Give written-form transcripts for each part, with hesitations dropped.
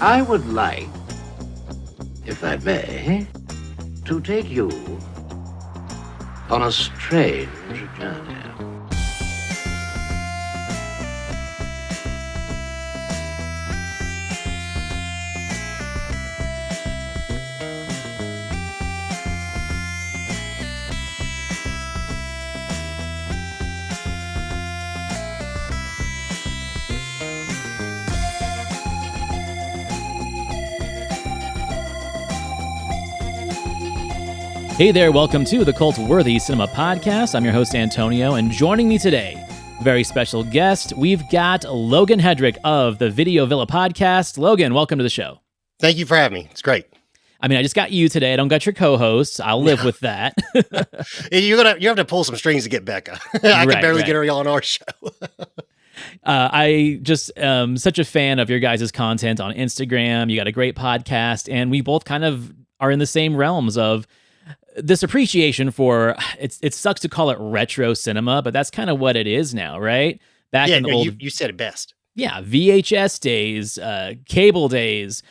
I would like, if I may, to take you on a strange journey. Hey there, welcome to the Cultworthy Cinema Podcast. I'm your host, Antonio, and joining me today, very special guest, we've got Logan Hedrick of the Video Villa Podcast. Logan, welcome to the show. Thank you for having me. It's great. I mean, I just got you today. I don't got your co-hosts. I'll live with that. You have to pull some strings to get Becca. I can barely get her on our show. I just such a fan of your guys' content on Instagram. You got a great podcast, and we both kind of are in the same realms of this appreciation for, it sucks to call it retro cinema, but that's kind of what it is now, right? Back in the old, you said it best. Yeah, VHS days, cable days,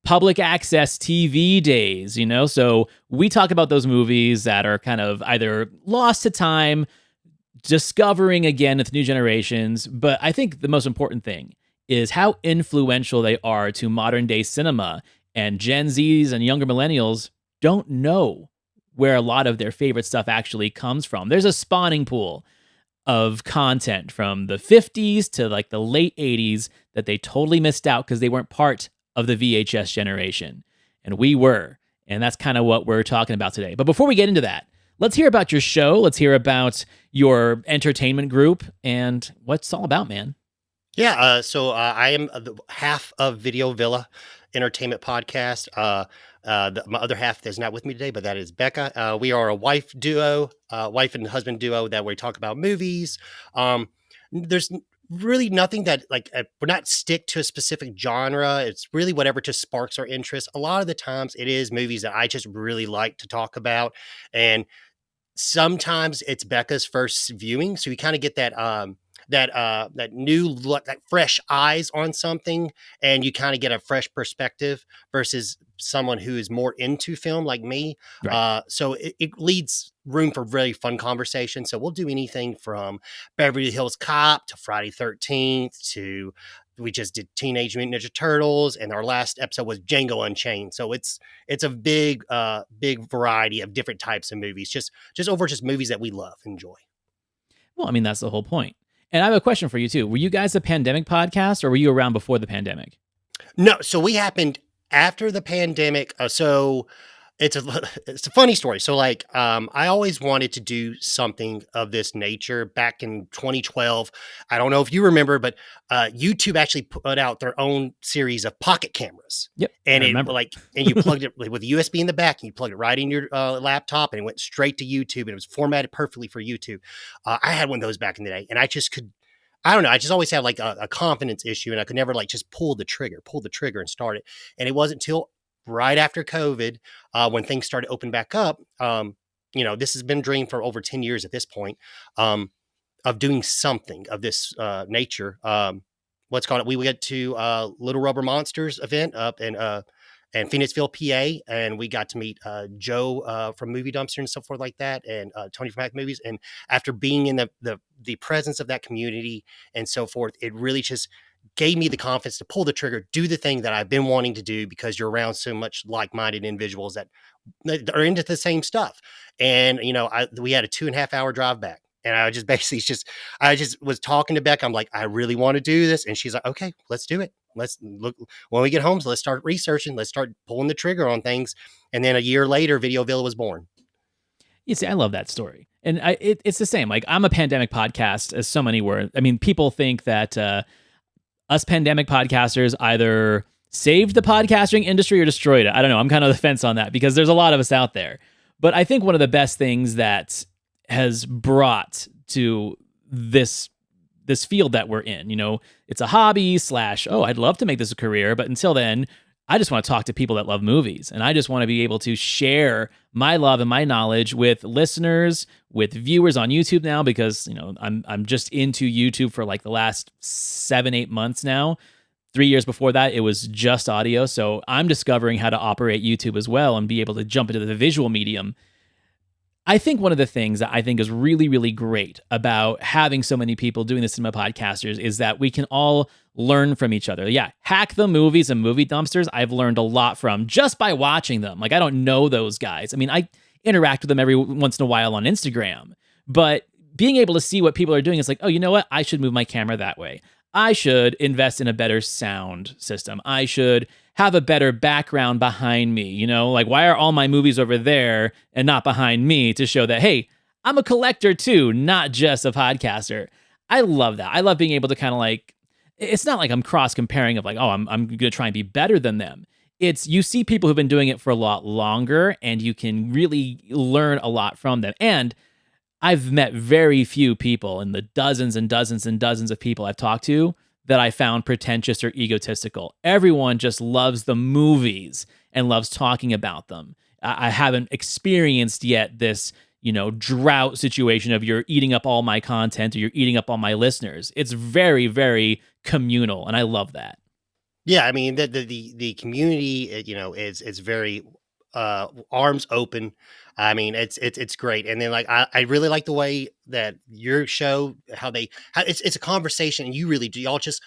public access TV days, you know? So we talk about those movies that are kind of either lost to time, discovering again with new generations, but I think the most important thing is how influential they are to modern day cinema, and Gen Zs and younger millennials don't know where a lot of their favorite stuff actually comes from. There's a spawning pool of content from the 50s to like the late 80s that they totally missed out because they weren't part of the VHS generation. And we were. And that's kind of what we're talking about today. But before we get into that, let's hear about your show. Let's hear about your entertainment group and what it's all about, man. Yeah, so I am half of Video Villa Entertainment Podcast. My other half is not with me today, but that is Becca. We are a wife and husband duo that we talk about movies. There's really nothing that we're not stick to a specific genre. It's really whatever just sparks our interest. A lot of the times it is movies that I just really like to talk about. And sometimes it's Becca's first viewing. So we kind of get that new look, that fresh eyes on something, and you kind of get a fresh perspective versus someone who is more into film like me. Right. So it leads room for really fun conversation. So we'll do anything from Beverly Hills Cop to Friday 13th to, we just did Teenage Mutant Ninja Turtles, and our last episode was Django Unchained. So it's a big variety of different types of movies, just movies that we love, enjoy. Well, I mean, that's the whole point. And I have a question for you too. Were you guys a pandemic podcast, or were you around before the pandemic? No, so we happened after the pandemic. So it's a funny story. So I always wanted to do something of this nature back in 2012. I don't know if you remember, but YouTube actually put out their own series of pocket cameras. Yep, and and you plugged it with a USB in the back, and you plugged it right in your laptop, and it went straight to YouTube, and it was formatted perfectly for YouTube. I had one of those back in the day, and I just could. I don't know. I just always had a confidence issue, and I could never just pull the trigger and start it. And it wasn't until right after COVID, when things started opening back up, this has been a dream for over 10 years at this point, of doing something of this nature. Let's call it. We went to Little Rubber Monsters event up in Phoenixville, PA, and we got to meet Joe from Movie Dumpster and so forth like that, and Tony from Mac Movies. And after being in the presence of that community and so forth, it really just gave me the confidence to pull the trigger, do the thing that I've been wanting to do, because you're around so much like-minded individuals that are into the same stuff. And, we had a 2.5 hour drive back, and I just basically I was talking to Beck. I'm like, I really want to do this. And she's like, okay, let's do it. Let's look when we get home. So let's start researching. Let's start pulling the trigger on things. And then a year later, Video Villa was born. You see, I love that story. And it's the same. I'm a pandemic podcast, as so many were. I mean, people think that, us pandemic podcasters either saved the podcasting industry or destroyed it. I don't know. I'm kind of on the fence on that, because there's a lot of us out there. But I think one of the best things that has brought to this field that we're in, it's a hobby / I'd love to make this a career. But until then, I just want to talk to people that love movies, and I just want to be able to share my love and my knowledge with listeners, with viewers on YouTube now, because I'm just into YouTube for the last 7-8 months now. 3 years before that, it was just audio. So I'm discovering how to operate YouTube as well and be able to jump into the visual medium. I think one of the things that I think is really, really great about having so many people doing this Cinema Podcasters is that we can all learn from each other. Yeah, Hack the Movies and Movie Dumpsters, I've learned a lot from just by watching them. Like, I don't know those guys. I mean, I interact with them every once in a while on Instagram, but being able to see what people are doing is like, oh, you know what? I should move my camera that way. I should invest in a better sound system. I should have a better background behind me. You know, like, why are all my movies over there and not behind me to show that, hey, I'm a collector too, not just a podcaster. I love that. I love being able to kind of like, it's not like I'm cross comparing of like, oh, I'm going to try and be better than them. It's, you see people who've been doing it for a lot longer and you can really learn a lot from them. And I've met very few people in the dozens and dozens and dozens of people I've talked to that I found pretentious or egotistical. Everyone just loves the movies and loves talking about them. I haven't experienced yet this, you know, drought situation of you're eating up all my content or you're eating up all my listeners. It's very, very communal, and I love that. Yeah, I mean the community, you know, is very arms open. I mean, it's great. And then like I really like the way that your show, how it's a conversation, and you really do, y'all just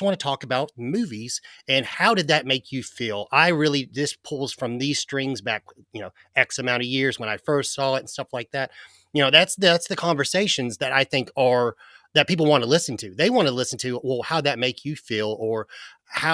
want to talk about movies. And how did that make you feel? This pulls from these strings back, you know, X amount of years when I first saw it and stuff like that. You know, that's the conversations that I think are that people want to listen to. They want to listen to, well, how'd that make you feel? Or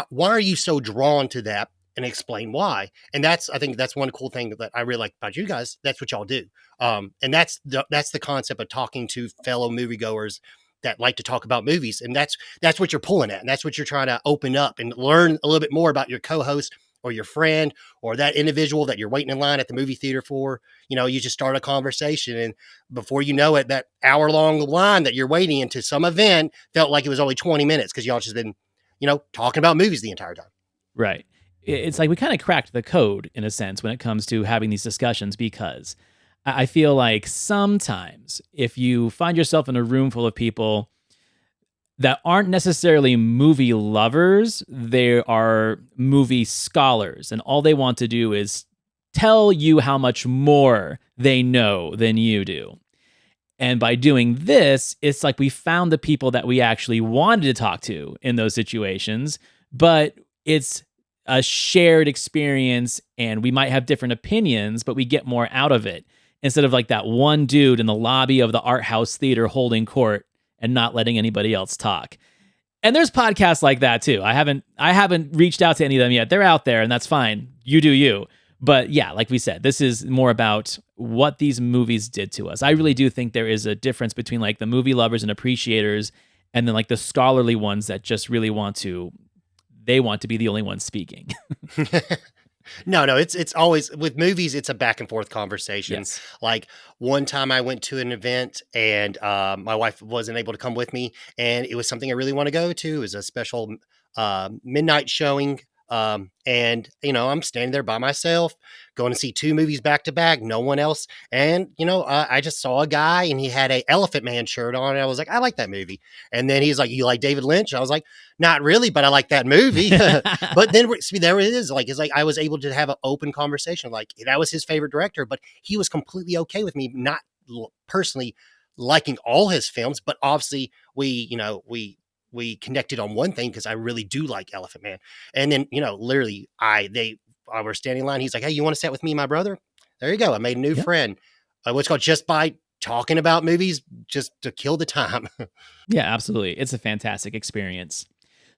why are you so drawn to that? And explain why. And I think that's one cool thing that I really like about you guys. That's what y'all do. And that's the concept of talking to fellow moviegoers that like to talk about movies. And that's what you're pulling at. And that's what you're trying to open up and learn a little bit more about your co-host or your friend or that individual that you're waiting in line at the movie theater for. You know, you just start a conversation, and before you know it, that hour-long line that you're waiting into some event felt like it was only 20 minutes because y'all just been, you know, talking about movies the entire time. Right. It's like we kind of cracked the code in a sense when it comes to having these discussions, because I feel like sometimes if you find yourself in a room full of people that aren't necessarily movie lovers, they are movie scholars, and all they want to do is tell you how much more they know than you do. And by doing this, it's like we found the people that we actually wanted to talk to in those situations, but it's a shared experience, and we might have different opinions, but we get more out of it instead of like that one dude in the lobby of the art house theater holding court and not letting anybody else talk. And there's podcasts like that too. I haven't reached out to any of them yet. They're out there, and that's fine. You do you. But yeah, like we said, this is more about what these movies did to us. I really do think there is a difference between like the movie lovers and appreciators and then like the scholarly ones that just really want to be the only ones speaking. No, it's always with movies. It's a back and forth conversation. Yes. Like one time I went to an event and my wife wasn't able to come with me, and it was something I really want to go to. It was a special midnight showing. And you know, I'm standing there by myself, going to see two movies back to back, no one else. And you know, I just saw a guy and he had a Elephant Man shirt on. And I was like, I like that movie. And then he's like, you like David Lynch? I was like, not really, but I like that movie. But then see, there it is. Like, it's like I was able to have an open conversation. Like that was his favorite director, but he was completely okay with me not personally liking all his films. But obviously we connected on one thing because I really do like Elephant Man. And then, you know, literally I were standing in line. He's like, hey, you want to sit with me and my brother? There you go. I made a new friend. What's called just by talking about movies, just to kill the time. Yeah, absolutely. It's a fantastic experience.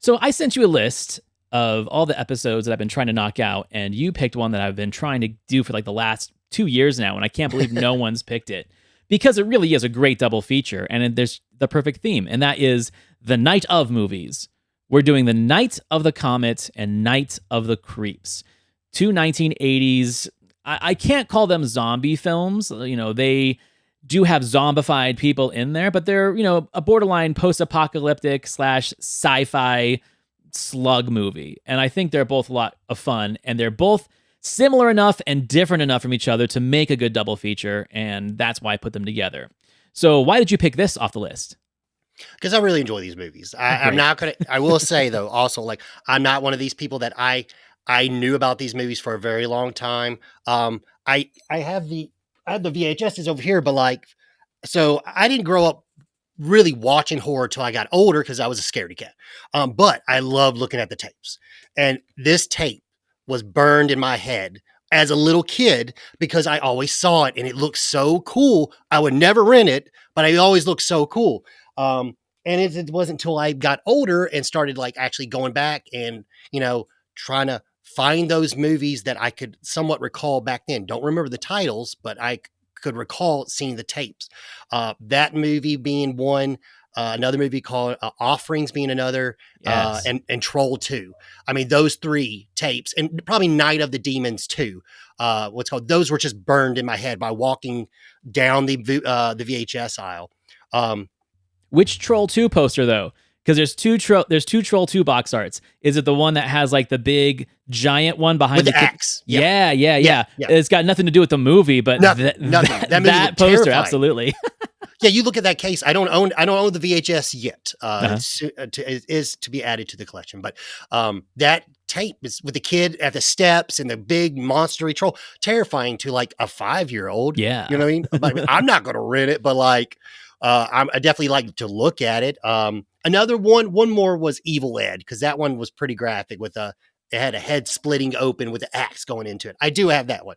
So I sent you a list of all the episodes that I've been trying to knock out, and you picked one that I've been trying to do for like the last 2 years now, and I can't believe no one's picked it, because it really is a great double feature, and there's the perfect theme, and that is the Night of movies. We're doing the Night of the Comet and Night of the Creeps. Two 1980s, I can't call them zombie films. You know, they do have zombified people in there, but they're, you know, a borderline post-apocalyptic / sci-fi slug movie. And I think they're both a lot of fun, and they're both similar enough and different enough from each other to make a good double feature, and that's why I put them together. So why did you pick this off the list? Because I really enjoy these movies. I'm Great. not gonna. I will say though, also like I'm not one of these people that I knew about these movies for a very long time. I have the VHSs over here, but like, so I didn't grow up really watching horror till I got older because I was a scaredy cat. But I love looking at the tapes, and this tape was burned in my head as a little kid because I always saw it and it looked so cool. I would never rent it, but it always looked so cool. And it wasn't until I got older and started like actually going back and, trying to find those movies that I could somewhat recall back then. Don't remember the titles, but I could recall seeing the tapes. That movie being one, another movie called Offerings being another, Yes. and Troll 2. I mean, those three tapes, and probably Night of the Demons 2. Those were just burned in my head by walking down the VHS aisle. Which Troll 2 poster though? Because there's two Troll 2 box arts. Is it the one that has like the big giant one behind With the the axe? Yeah. Yeah. It's got nothing to do with the movie, but Nothing. That movie that looked poster, terrifying. absolutely. Yeah, you look at that case. I don't own the VHS yet. Uh-huh. It is to be added to the collection. But that tape is with the kid at the steps and the big monstery troll, terrifying to like a 5-year-old. Yeah. You know what I mean? But, I mean, I'm not going to rent it, but like, I definitely like to look at it. Another one more was Evil Ed, because that one was pretty graphic with it had a head splitting open with an axe going into it. I do have that one.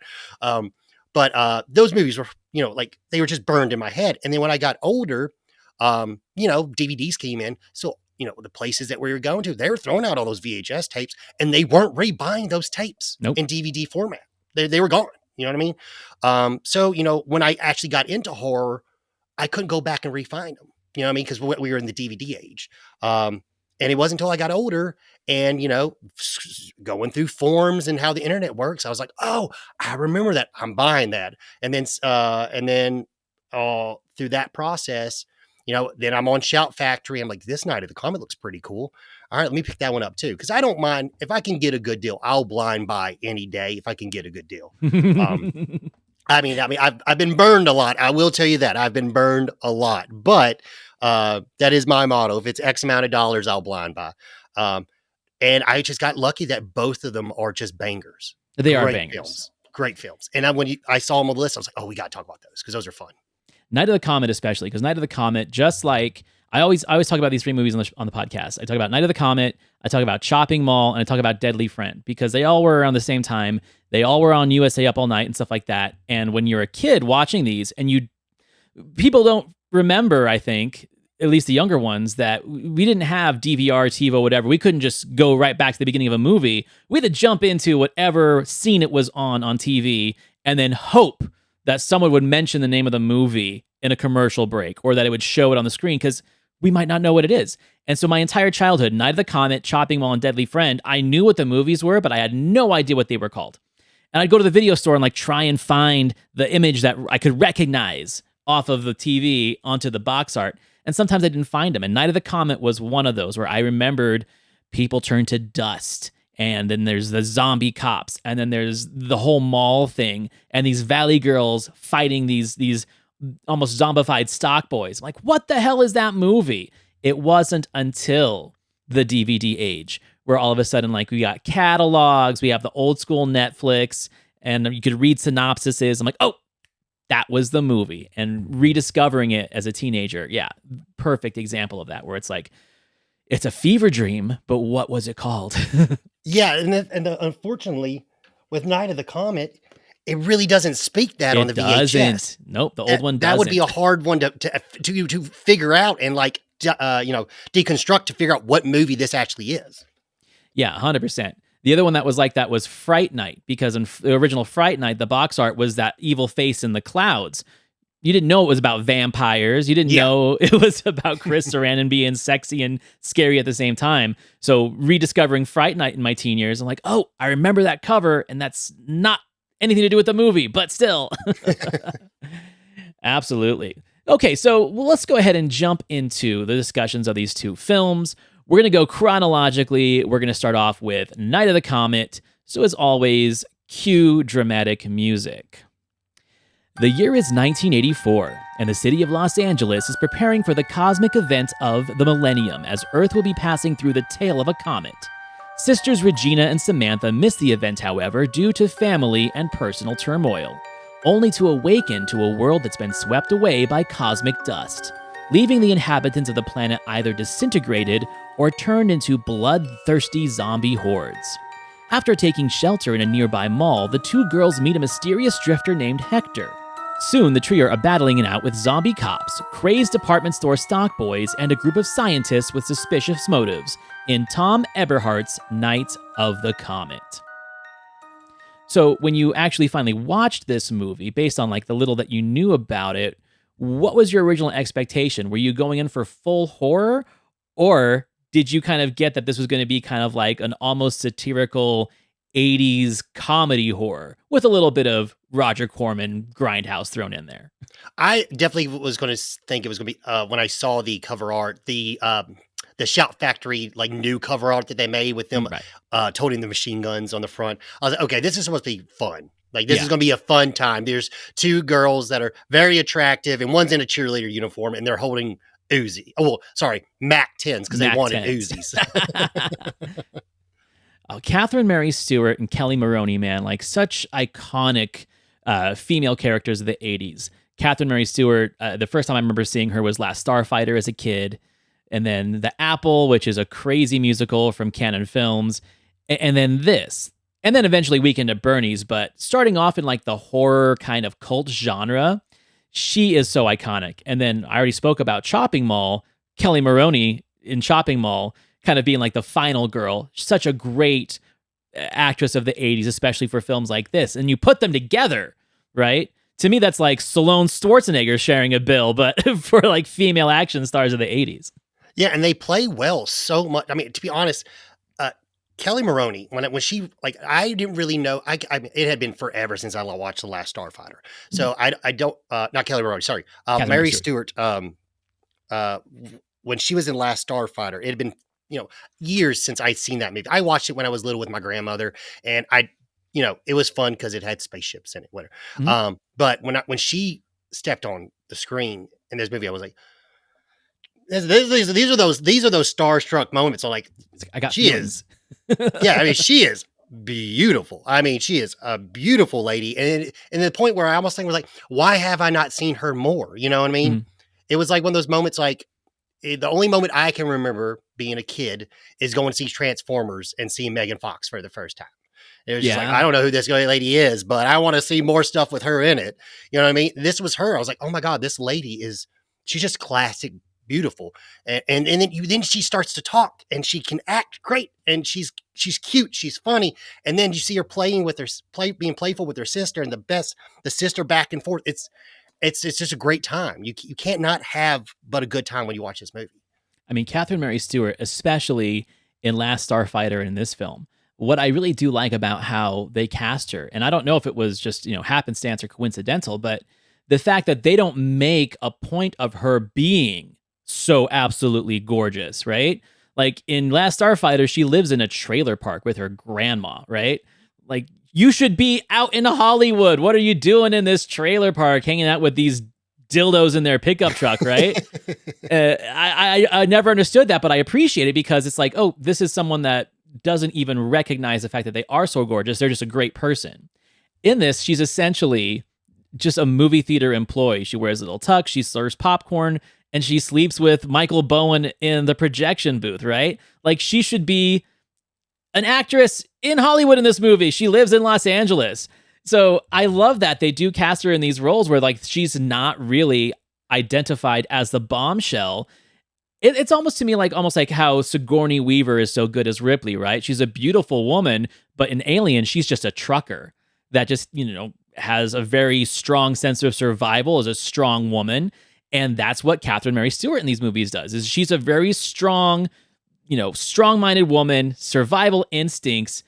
But those movies were, like they were just burned in my head. And then when I got older, DVDs came in. So, the places that we were going to, they were throwing out all those VHS tapes and they weren't rebuying those tapes Nope. in DVD format. They were gone. You know what I mean? So, when I actually got into horror, I couldn't go back and re-find them. You know what I mean? Because we were in the DVD age. And it wasn't until I got older and, going through forums and how the internet works, I was like, oh, I remember that. I'm buying that. And then through that process, then I'm on Shout Factory. I'm like, this Night of the Comet looks pretty cool. All right, let me pick that one up too. Because I don't mind if I can get a good deal. I'll blind buy any day if I can get a good deal. I mean, I've been burned a lot. I will tell you that I've been burned a lot, but that is my motto. If it's X amount of dollars, I'll blind buy. And I just got lucky that both of them are just bangers. They are Great bangers. Great films. And when I saw them on the list, I was like, oh, we got to talk about those because those are fun. Night of the Comet, especially, because Night of the Comet, just like I always talk about these three movies on the podcast. I talk about Night of the Comet, I talk about Chopping Mall, and I talk about Deadly Friend because they all were around the same time. They all were on USA Up All Night and stuff like that. And when you're a kid watching these, and people don't remember, I think, at least the younger ones, that we didn't have DVR, TiVo, whatever. We couldn't just go right back to the beginning of a movie. We had to jump into whatever scene it was on TV and then hope that someone would mention the name of the movie in a commercial break or that it would show it on the screen because we might not know what it is. And so my entire childhood, Night of the Comet, Chopping Mall, and Deadly Friend, I knew what the movies were, but I had no idea what they were called. And I'd go to the video store and like try and find the image that I could recognize off of the TV onto the box art. And sometimes I didn't find them. And Night of the Comet was one of those where I remembered people turn to dust. And then there's the zombie cops. And then there's the whole mall thing. And these Valley girls fighting these almost zombified stock boys. I'm like, what the hell is that movie? It wasn't until the DVD age where all of a sudden, like, we got catalogs, we have the old school Netflix, and you could read synopsises. I'm like, oh, that was the movie. And rediscovering it as a teenager, yeah, perfect example of that, where it's like, it's a fever dream, but what was it called? Yeah, and unfortunately, with Night of the Comet, it really doesn't speak that on the VHS. Doesn't. Nope, the old one doesn't. That would be a hard one to figure out and like deconstruct to figure out what movie this actually is. Yeah, 100%. The other one that was like that was Fright Night, because in the original Fright Night, the box art was that evil face in the clouds. You didn't know it was about vampires. You didn't know it was about Chris Sarandon being sexy and scary at the same time. So rediscovering Fright Night in my teen years, I'm like, oh, I remember that cover, and that's not anything to do with the movie, but still. Absolutely. Okay, so let's go ahead and jump into the discussions of these two films. We're going to go chronologically. We're going to start off with Night of the Comet. So as always, cue dramatic music. The year is 1984. and the city of Los Angeles is preparing for the cosmic event of the millennium as Earth will be passing through the tail of a comet. Sisters Regina and Samantha miss the event, however, due to family and personal turmoil, only to awaken to a world that's been swept away by cosmic dust, leaving the inhabitants of the planet either disintegrated or turned into bloodthirsty zombie hordes. After taking shelter in a nearby mall, the two girls meet a mysterious drifter named Hector. Soon, the trio are battling it out with zombie cops, crazed department store stock boys, and a group of scientists with suspicious motives in Tom Eberhardt's Night of the Comet. So, when you actually finally watched this movie, based on like the little that you knew about it, what was your original expectation? Were you going in for full horror, or did you kind of get that this was going to be kind of like an almost satirical 80s comedy horror with a little bit of Roger Corman grindhouse thrown in there? I definitely was going to think it was going to be when I saw the cover art, the Shout Factory like new cover art that they made with them toting the machine guns on the front. I was like, okay, this is supposed to be fun. Like this is going to be a fun time. There's two girls that are very attractive, and one's in a cheerleader uniform, and they're holding Uzi. Oh, well, sorry, Mac 10s because they wanted 10s. Uzis. Oh, Catherine Mary Stewart and Kelly Maroney, man, like such iconic female characters of the 80s. Catherine Mary Stewart, the first time I remember seeing her was Last Starfighter as a kid. And then The Apple, which is a crazy musical from Canon Films. And then this. And then eventually Weekend at Bernie's. But starting off in like the horror kind of cult genre, she is so iconic. And then I already spoke about Chopping Mall. Kelly Maroney in Chopping Mall kind of being like the final girl. Such a great actress of the 80s, especially for films like this. And you put them together, right? To me, that's like Stallone Schwarzenegger sharing a bill, but for like female action stars of the 80s. Yeah, and they play well so much. I mean, to be honest, Kelly Maroney, when she, like, I didn't really know. I mean, it had been forever since I watched The Last Starfighter. So I don't, not Kelly Maroney, sorry. Mary Stewart, when she was in Last Starfighter, it had been, years since I'd seen that movie. I watched it when I was little with my grandmother, and it was fun because it had spaceships in it, whatever. Mm-hmm. But when she stepped on the screen in this movie, I was like, these are those starstruck moments. I'm like, I got she is. Yeah, I mean, she is beautiful. I mean, she is a beautiful lady. And the point where I almost think was like, why have I not seen her more? You know what I mean? Mm-hmm. It was like one of those moments, like the only moment I can remember being a kid is going to see Transformers and seeing Megan Fox for the first time. It was just like, I don't know who this lady is, but I want to see more stuff with her in it. You know what I mean? This was her. I was like, oh my God, this lady she's just classic beautiful. And then she starts to talk and she can act great. And she's cute. She's funny. And then you see her being playful with her sister and the sister back and forth. It's just a great time. You can't not have but a good time when you watch this movie. I mean, Catherine Mary Stewart, especially in Last Starfighter in this film, what I really do like about how they cast her, and I don't know if it was just, happenstance or coincidental, but the fact that they don't make a point of her being so absolutely gorgeous, right? Like in Last Starfighter, she lives in a trailer park with her grandma, right? Like, you should be out in Hollywood. What are you doing in this trailer park hanging out with these dildos in their pickup truck, right? I never understood that, but I appreciate it because it's like, oh, this is someone that doesn't even recognize the fact that they are so gorgeous. They're just a great person. In this, she's essentially just a movie theater employee. She wears a little tux, she serves popcorn, and she sleeps with Michael Bowen in the projection booth, right? Like, she should be an actress in Hollywood in this movie. She lives in Los Angeles. So I love that they do cast her in these roles where, like, she's not really identified as the bombshell. It's almost to me almost like how Sigourney Weaver is so good as Ripley, right? She's a beautiful woman, but in Alien, she's just a trucker that just, has a very strong sense of survival, is a strong woman. And that's what Catherine Mary Stewart in these movies does, is she's a very strong, strong-minded woman, survival instincts,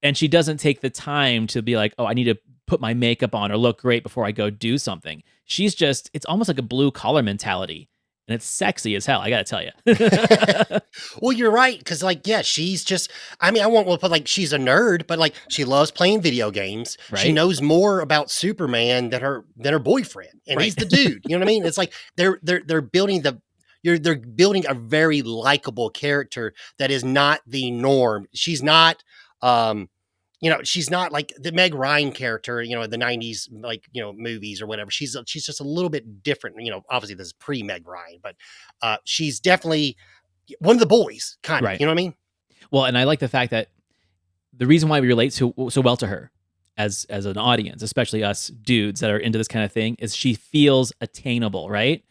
and she doesn't take the time to be like, oh, I need to put my makeup on or look great before I go do something. She's just, it's almost like a blue-collar mentality, and it's sexy as hell, I gotta tell you. Well, you're right, because like, yeah, she's just. I mean, I won't put like she's a nerd, but like she loves playing video games. She Right. knows more about Superman than her boyfriend, and Right. he's the dude. You know what I mean? It's like they're building they're building a very likable character that is not the norm. She's not. She's not like the Meg Ryan character, the 90s, like, movies or whatever. She's just a little bit different. Obviously this is pre Meg Ryan, but she's definitely one of the boys, kind of, Right. you know what I mean? Well, and I like the fact that the reason why we relate so well to her as an audience, especially us dudes that are into this kind of thing, is she feels attainable, right?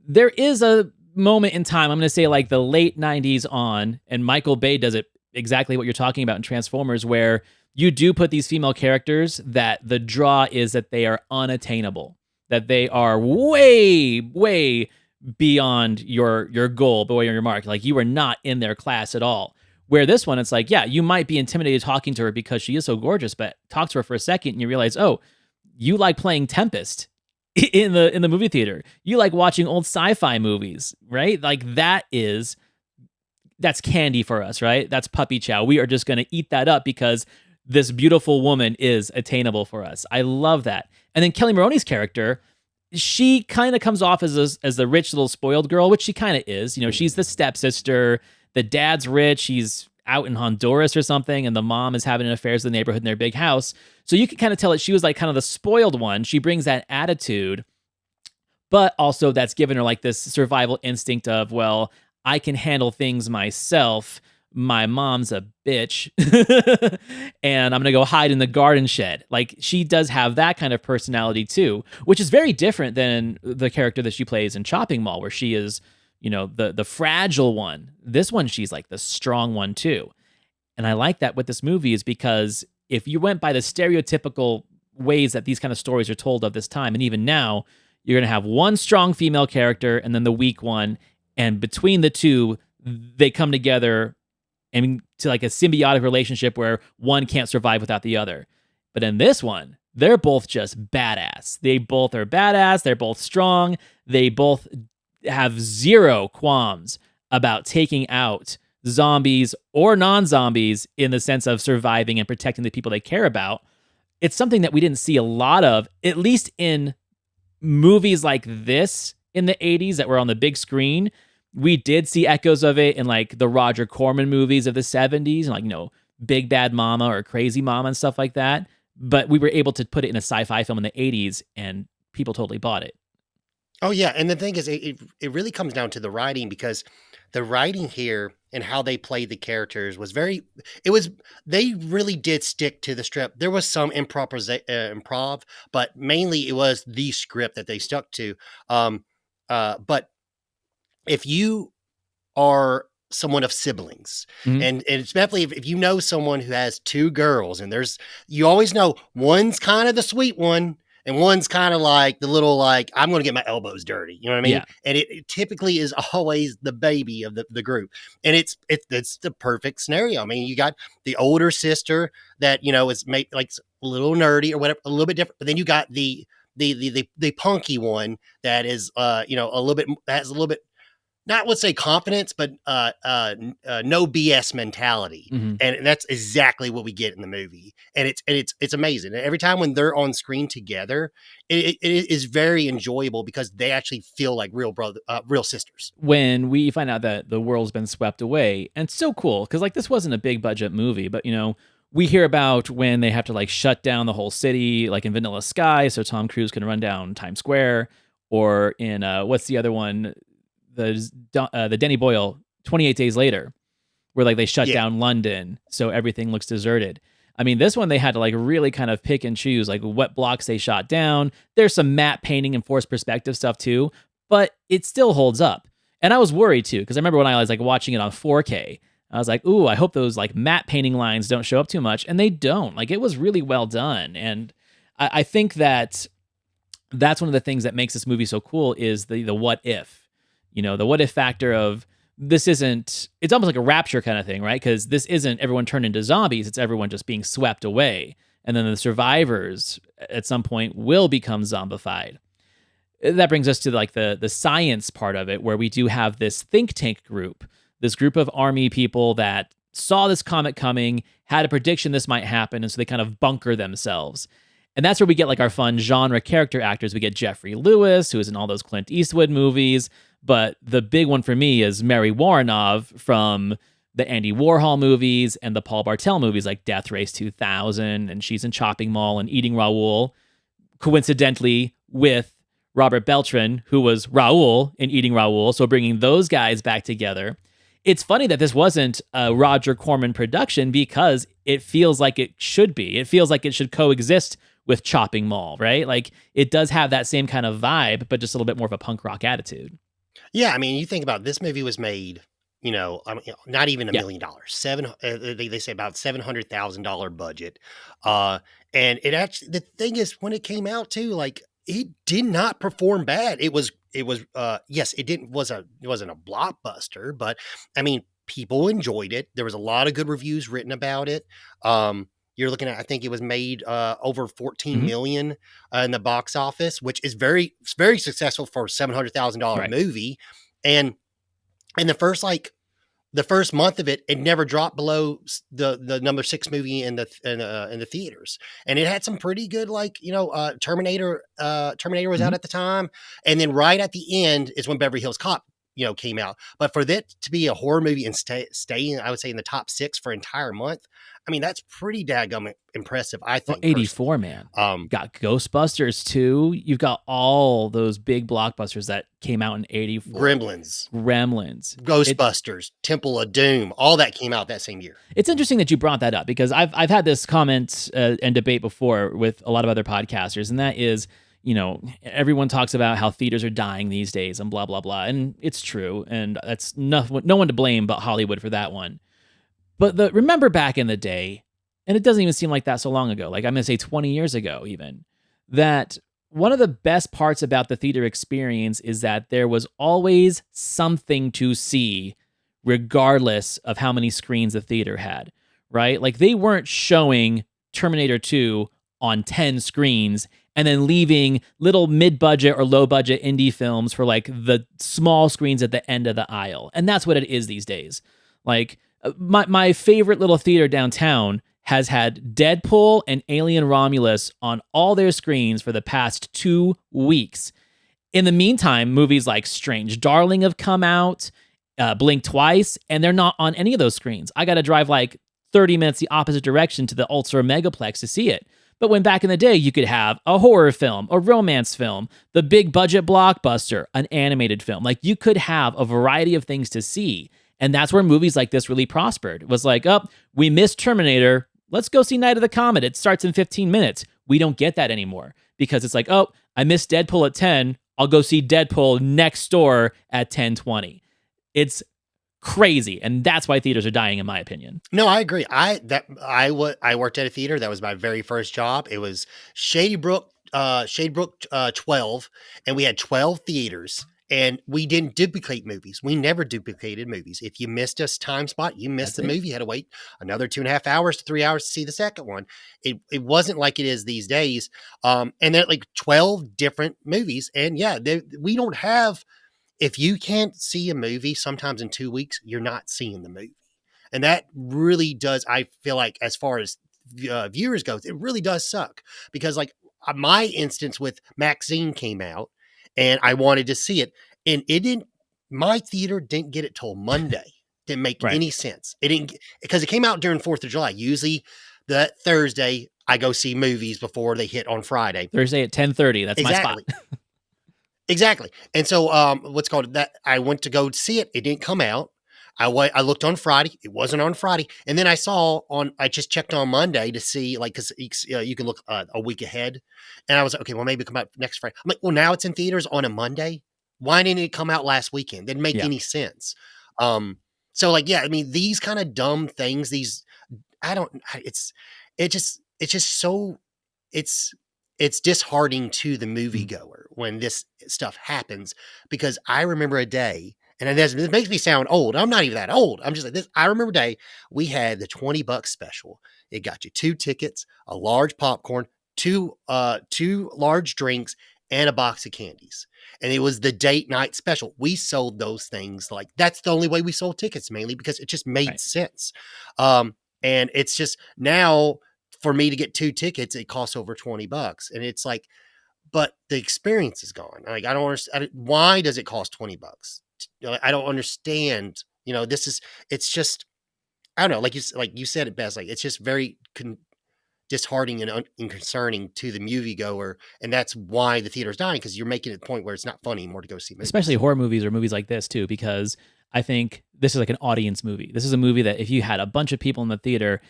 There is a moment in time, I'm going to say like the late 90s on, and Michael Bay does it exactly what you're talking about in Transformers, where you do put these female characters that the draw is that they are unattainable, that they are way, way beyond your goal, beyond your mark. Like you are not in their class at all. Where this one, it's like, yeah, you might be intimidated talking to her because she is so gorgeous, but talk to her for a second and you realize, oh, you like playing Tempest in the movie theater. You like watching old sci-fi movies, right? Like that's candy for us, right? That's puppy chow. We are just going to eat that up because this beautiful woman is attainable for us. I love that. And then Kelly Maroney's character, she kind of comes off as the rich little spoiled girl, which she kind of is. She's the stepsister. The dad's rich. He's out in Honduras or something, and the mom is having affairs in the neighborhood in their big house. So you can kind of tell that she was like kind of the spoiled one. She brings that attitude, but also that's given her like this survival instinct of, well, I can handle things myself. My mom's a bitch and I'm going to go hide in the garden shed. Like she does have that kind of personality too, which is very different than the character that she plays in Chopping Mall, where she is, the fragile one. This one, she's like the strong one too. And I like that with this movie is because if you went by the stereotypical ways that these kind of stories are told of this time, and even now, you're going to have one strong female character and then the weak one. And between the two, they come together and to like a symbiotic relationship where one can't survive without the other. But in this one, they're both just badass. They both are badass. They're both strong. They both have zero qualms about taking out zombies or non-zombies in the sense of surviving and protecting the people they care about. It's something that we didn't see a lot of, at least in movies like this in the 80s that were on the big screen. We did see echoes of it in like the Roger Corman movies of the 70s and like, Big Bad Mama or Crazy Mama and stuff like that. But we were able to put it in a sci-fi film in the 80s and people totally bought it. Oh yeah, and the thing is, it really comes down to the writing, because the writing here and how they played the characters was they really did stick to the script. There was some improv, but mainly it was the script that they stuck to. But if you are someone of siblings, Mhm. and it's definitely if you know someone who has two girls, and you always know one's kind of the sweet one and one's kind of like the little, like, I'm going to get my elbows dirty. You know what I mean? Yeah. And it typically is always the baby of the group. And it's the perfect scenario. I mean, you got the older sister that, is like a little nerdy or whatever, a little bit different. But then you got the punky one that is, a little bit, has a little bit, not let's say confidence, but no BS mentality, Mhm. and that's exactly what we get in the movie, and it's amazing. And every time when they're on screen together, it is very enjoyable because they actually feel like real sisters. When we find out that the world's been swept away, and it's so cool because like this wasn't a big budget movie, but we hear about when they have to like shut down the whole city, like in Vanilla Sky, so Tom Cruise can run down Times Square, or in what's the other one? The Denny Boyle 28 Days Later, where like they shut down London, so everything looks deserted. I mean, this one they had to like really kind of pick and choose like what blocks they shot down. There's some matte painting and forced perspective stuff too, but it still holds up. And I was worried too, because I remember when I was like watching it on 4K, I was like, ooh, I hope those like matte painting lines don't show up too much. And they don't. Like it was really well done. And I think that's one of the things that makes this movie so cool is the what if. The what if factor of it's almost like a rapture kind of thing, right? Because this isn't everyone turned into zombies, it's everyone just being swept away. And then the survivors at some point will become zombified. That brings us to like the science part of it, where we do have this think tank group this group of army people that saw this comet coming, had a prediction this might happen, and so they kind of bunker themselves. And that's where we get like our fun genre character actors. We get Jeffrey Lewis, who is in all those Clint Eastwood movies. But the big one for me is Mary Woronov from the Andy Warhol movies and the Paul Bartel movies like Death Race 2000. And she's in Chopping Mall and Eating Raoul, coincidentally with Robert Beltran, who was Raoul in Eating Raoul. So bringing those guys back together. It's funny that this wasn't a Roger Corman production because it feels like it should be. It feels like it should coexist with Chopping Mall, right? Like it does have that same kind of vibe, but just a little bit more of a punk rock attitude. Yeah, I mean, you think about this movie was made, not even $1 million. They say about $700,000 budget, and it actually the thing is when it came out too, like it did not perform bad. It was yes, it wasn't a blockbuster, but I mean, people enjoyed it. There was a lot of good reviews written about it. You're looking at, I think it was made over 14 million in the box office, which is very successful for a $700,000 movie. And in the first month of it, it never dropped below the number 6 movie in the theaters. And it had some pretty good, Terminator was out at the time. And then right at the end is when Beverly Hills Cop, came out. But for that to be a horror movie and stay in, I would say in the top 6 for an entire month, I mean, that's pretty daggum impressive, I think. Well, 84, man. Got Ghostbusters too. You've got all those big blockbusters that came out in 84. Gremlins. Ghostbusters. Temple of Doom. All that came out that same year. It's interesting that you brought that up because I've had this comment and debate before with a lot of other podcasters, and that is, everyone talks about how theaters are dying these days and blah, blah, blah. And it's true. And that's no one to blame but Hollywood for that one. But remember back in the day, and it doesn't even seem like that so long ago, like I'm going to say 20 years ago even, that one of the best parts about the theater experience is that there was always something to see regardless of how many screens the theater had, right? Like they weren't showing Terminator 2 on 10 screens and then leaving little mid-budget or low-budget indie films for like the small screens at the end of the aisle. And that's what it is these days. Like my favorite little theater downtown has had Deadpool and Alien Romulus on all their screens for the past 2 weeks. In the meantime, movies like Strange Darling have come out, Blink Twice, and they're not on any of those screens. I got to drive like 30 minutes the opposite direction to the Ultra Megaplex to see it. But when back in the day, you could have a horror film, a romance film, the big budget blockbuster, an animated film. Like you could have a variety of things to see. And that's where movies like this really prospered. It was like, oh, we missed Terminator. Let's go see Night of the Comet. It starts in 15 minutes. We don't get that anymore because it's like, oh, I missed Deadpool at 10. I'll go see Deadpool next door at 10:20. It's crazy, and that's why theaters are dying, in my opinion. No, I agree. I worked at a theater. That was my very first job. It was Shady Brook 12, and we had 12 theaters. And we didn't duplicate movies. We never duplicated movies. If you missed a time spot, you missed the movie. You had to wait another 2.5 hours to 3 hours to see the second one. It wasn't like it is these days. And they're like 12 different movies. And yeah, we don't have, if you can't see a movie sometimes in 2 weeks, you're not seeing the movie. And that really does, I feel like as far as viewers goes, it really does suck. Because like my instance with Maxine came out, and I wanted to see it. And my theater didn't get it till Monday. Didn't make any sense. It didn't, because it came out during 4th of July. Usually that Thursday, I go see movies before they hit on Friday. Thursday at 10:30. That's my spot. Exactly. And so I went to go see it. It didn't come out. I looked on Friday. It wasn't on Friday. And then I just checked on Monday to see, like, because you can look a week ahead. And I was like, okay, well, maybe come out next Friday. I'm like, well, now it's in theaters on a Monday. Why didn't it come out last weekend? Didn't make any sense. So like, yeah, I mean, these kind of dumb things, it's disheartening to the moviegoer when this stuff happens, because I remember a day, and this makes me sound old. I'm not even that old. I'm just like this. I remember a day we had the $20 special. It got you 2 tickets, a large popcorn, two large drinks, and a box of candies. And it was the date night special. We sold those things like that's the only way we sold tickets, mainly because it just made sense. And it's just now for me to get 2 tickets, it costs over $20. And it's like, but the experience is gone. Like, I don't understand. Why does it cost $20? I don't understand. It's just, I don't know. Like you said it best. Like, it's just very disheartening and concerning to the moviegoer, and that's why the theater's dying, because you're making it a point where it's not funny anymore to go see movies. Especially horror movies or movies like this too, because I think this is like an audience movie. This is a movie that if you had a bunch of people in the theater,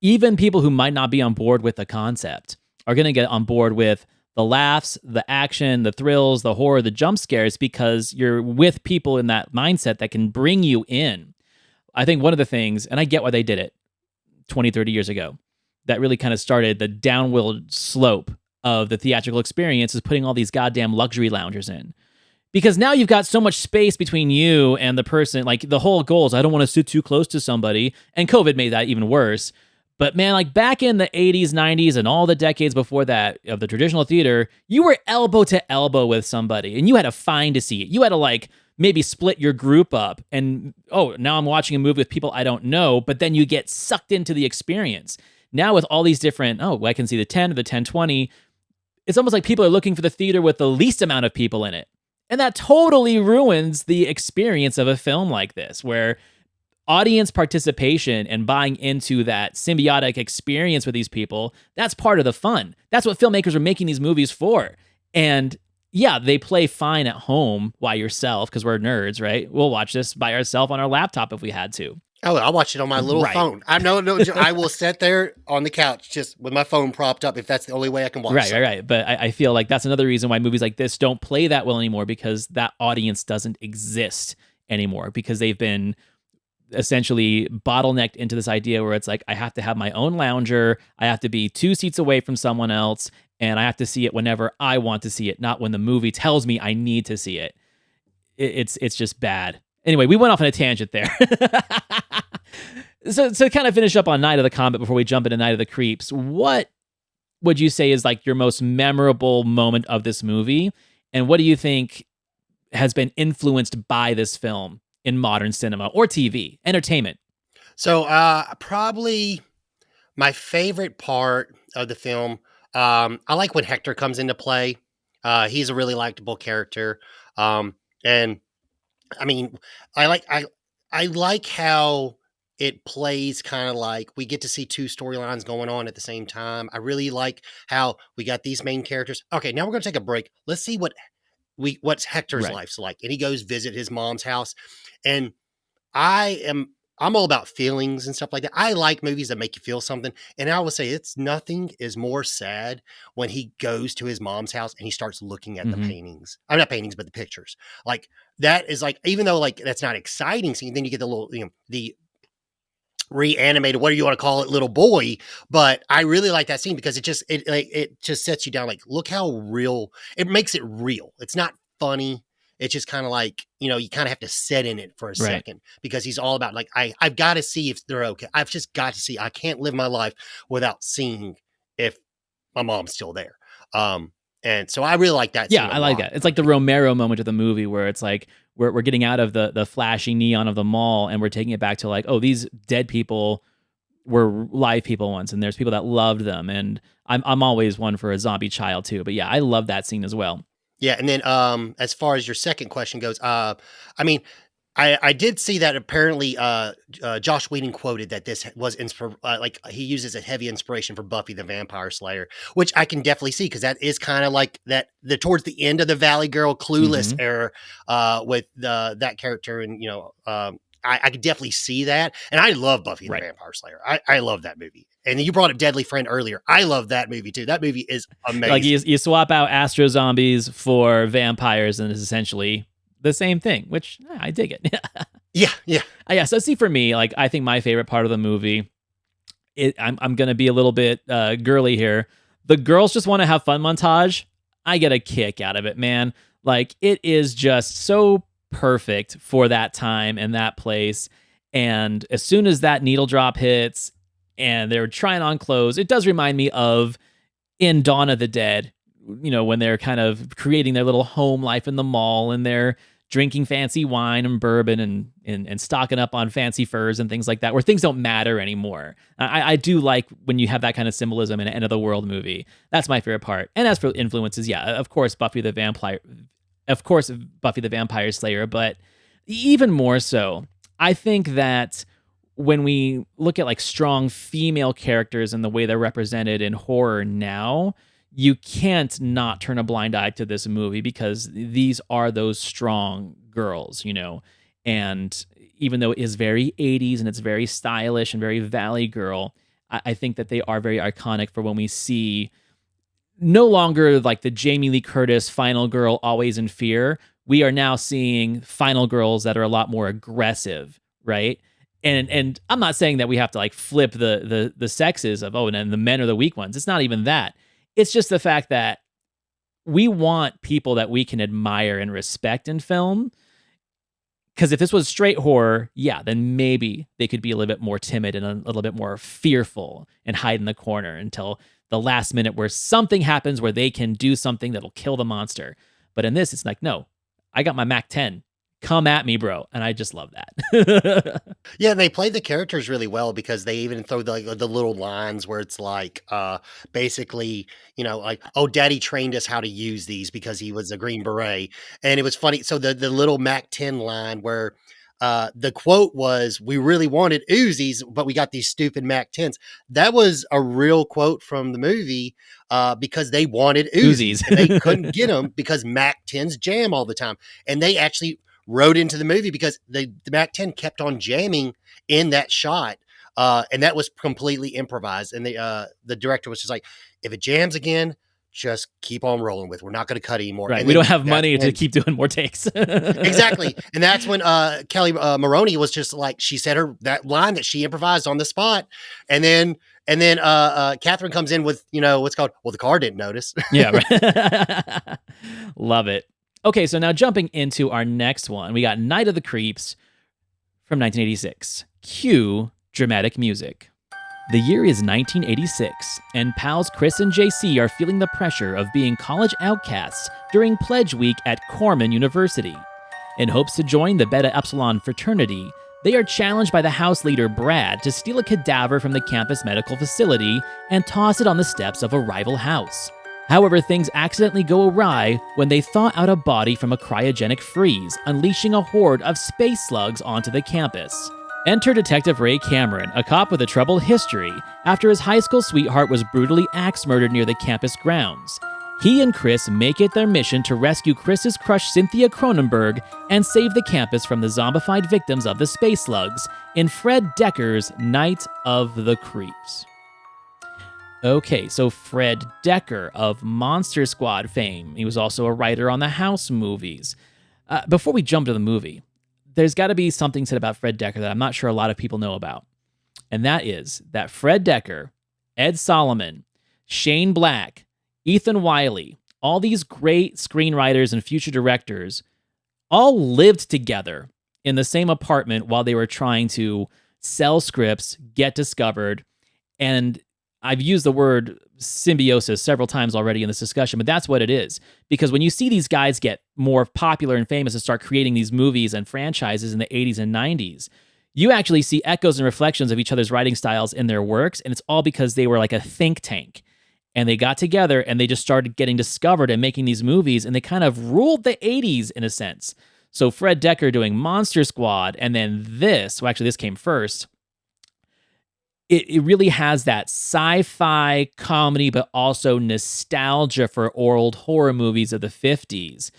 even people who might not be on board with the concept are going to get on board with the laughs, the action, the thrills, the horror, the jump scares, because you're with people in that mindset that can bring you in. I think one of the things, and I get why they did it 20, 30 years ago, that really kind of started the downward slope of the theatrical experience, is putting all these goddamn luxury loungers in. Because now you've got so much space between you and the person. Like, the whole goal is I don't want to sit too close to somebody. And COVID made that even worse. But man, like back in the 80s, 90s, and all the decades before that of the traditional theater, you were elbow to elbow with somebody and you had to find a seat. You had to like maybe split your group up and, oh, now I'm watching a movie with people I don't know, but then you get sucked into the experience. Now with all these different, I can see the 10 or the 1020, it's almost like people are looking for the theater with the least amount of people in it. And that totally ruins the experience of a film like this, where audience participation and buying into that symbiotic experience with these people, that's part of the fun. That's what filmmakers are making these movies for. And yeah, they play fine at home by yourself because we're nerds, right? We'll watch this by ourselves on our laptop if we had to. Oh, I'll watch it on my little phone. I know, I will sit there on the couch just with my phone propped up if that's the only way I can watch it. Right. But I feel like that's another reason why movies like this don't play that well anymore, because that audience doesn't exist anymore, because they've been essentially bottlenecked into this idea where it's like, I have to have my own lounger, I have to be 2 seats away from someone else, and I have to see it whenever I want to see it, not when the movie tells me I need to see it. It's just bad. Anyway, we went off on a tangent there. So to kind of finish up on Night of the Comet before we jump into Night of the Creeps, what would you say is like your most memorable moment of this movie? And what do you think has been influenced by this film in modern cinema or TV, entertainment? So probably my favorite part of the film, I like when Hector comes into play. He's a really likable character. And I mean, I like how it plays kind of like we get to see 2 storylines going on at the same time. I really like how we got these main characters. Okay, now we're going to take a break. Let's see what's Hector's life's like. And he goes visit his mom's house. And I'm all about feelings and stuff like that. I like movies that make you feel something. And I will say nothing is more sad when he goes to his mom's house and he starts looking at the paintings. I'm not paintings, but the pictures. Like, that is like, even though like that's not exciting scene, then you get the little, the reanimated, what do you want to call it, little boy. But I really like that scene because it just sets you down. Like, look how real it makes it real. It's not funny. It's just kind of like, you kind of have to sit in it for a second, because he's all about like, I've got to see if they're okay. I've just got to see, I can't live my life without seeing if my mom's still there. And so I really like that. Yeah, I like that. It's like the Romero moment of the movie where it's like, we're getting out of the flashy neon of the mall and we're taking it back to like, oh, these dead people were live people once, and there's people that loved them. And I'm always one for a zombie child too. But yeah, I love that scene as well. Yeah, and then as far as your second question goes, I mean, I did see that apparently Josh Whedon quoted that this was like he uses a heavy inspiration for Buffy the Vampire Slayer, which I can definitely see, because that is kind of like that towards the end of the Valley Girl Clueless era with that character, and I could definitely see that, and I love Buffy the Vampire Slayer. I love that movie. And you brought up Deadly Friend earlier. I love that movie too. That movie is amazing. Like you swap out astro zombies for vampires, and it's essentially the same thing, which I dig it. Yeah. So see, for me, like, I think my favorite part of the movie, I'm going to be a little bit girly here. The girls just want to have fun montage. I get a kick out of it, man. Like, it is just so perfect for that time and that place. And as soon as that needle drop hits and they're trying on clothes, it does remind me of in Dawn of the Dead, when they're kind of creating their little home life in the mall and they're drinking fancy wine and bourbon and stocking up on fancy furs and things like that, where things don't matter anymore. I do like when you have that kind of symbolism in an end of the world movie. That's my favorite part. And as for influences, yeah, of course, Buffy the Vampire Slayer, but even more so, I think that when we look at like strong female characters and the way they're represented in horror now, you can't not turn a blind eye to this movie because these are those strong girls, and even though it is very 80s and it's very stylish and very Valley Girl, I think that they are very iconic for when we see no longer like the Jamie Lee Curtis final girl always in fear. We are now seeing final girls that are a lot more aggressive, right? And I'm not saying that we have to like flip the sexes of, and then the men are the weak ones. It's not even that. It's just the fact that we want people that we can admire and respect in film. Because if this was straight horror, yeah, then maybe they could be a little bit more timid and a little bit more fearful and hide in the corner until the last minute where something happens where they can do something that'll kill the monster. But in this, it's like, no, I got my Mac 10. Come at me, bro. And I just love that. Yeah, they played the characters really well because they even throw the little lines where it's like, basically, like, oh, daddy trained us how to use these because he was a Green Beret. And it was funny. So the little Mac 10 line where the quote was, we really wanted Uzis, but we got these stupid Mac 10s. That was a real quote from the movie because they wanted Uzis. And they couldn't get them because Mac 10s jam all the time. And they actually wrote into the movie because the Mac 10 kept on jamming in that shot. And that was completely improvised. And the director was just like, if it jams again, just keep on rolling with. We're not going to cut anymore. Right. And we don't have money to keep doing more takes. Exactly. And that's when Kelly Maroney was just like, she said that line that she improvised on the spot. And then Catherine comes in with, what's called, well, the car didn't notice. Yeah. Right. Love it. Okay, so now jumping into our next one, we got Night of the Creeps from 1986. Cue dramatic music. The year is 1986, and pals Chris and JC are feeling the pressure of being college outcasts during Pledge Week at Corman University. In hopes to join the Beta Epsilon fraternity, they are challenged by the house leader Brad to steal a cadaver from the campus medical facility and toss it on the steps of a rival house. However, things accidentally go awry when they thaw out a body from a cryogenic freeze, unleashing a horde of space slugs onto the campus. Enter Detective Ray Cameron, a cop with a troubled history, after his high school sweetheart was brutally axe-murdered near the campus grounds. He and Chris make it their mission to rescue Chris's crush Cynthia Cronenberg and save the campus from the zombified victims of the space slugs in Fred Decker's Night of the Creeps. Okay, so Fred Decker of Monster Squad fame. He was also a writer on the House movies. Before we jump to the movie, there's got to be something said about Fred Decker that I'm not sure a lot of people know about. And that is that Fred Decker, Ed Solomon, Shane Black, Ethan Wiley, all these great screenwriters and future directors all lived together in the same apartment while they were trying to sell scripts, get discovered, and I've used the word symbiosis several times already in this discussion, but that's what it is. Because when you see these guys get more popular and famous and start creating these movies and franchises in the 80s and 90s, you actually see echoes and reflections of each other's writing styles in their works, and it's all because they were like a think tank. And they got together and they just started getting discovered and making these movies, and they kind of ruled the 80s in a sense. So Fred Decker doing Monster Squad, and then this came first. It really has that sci-fi comedy, but also nostalgia for old horror movies of the 50s,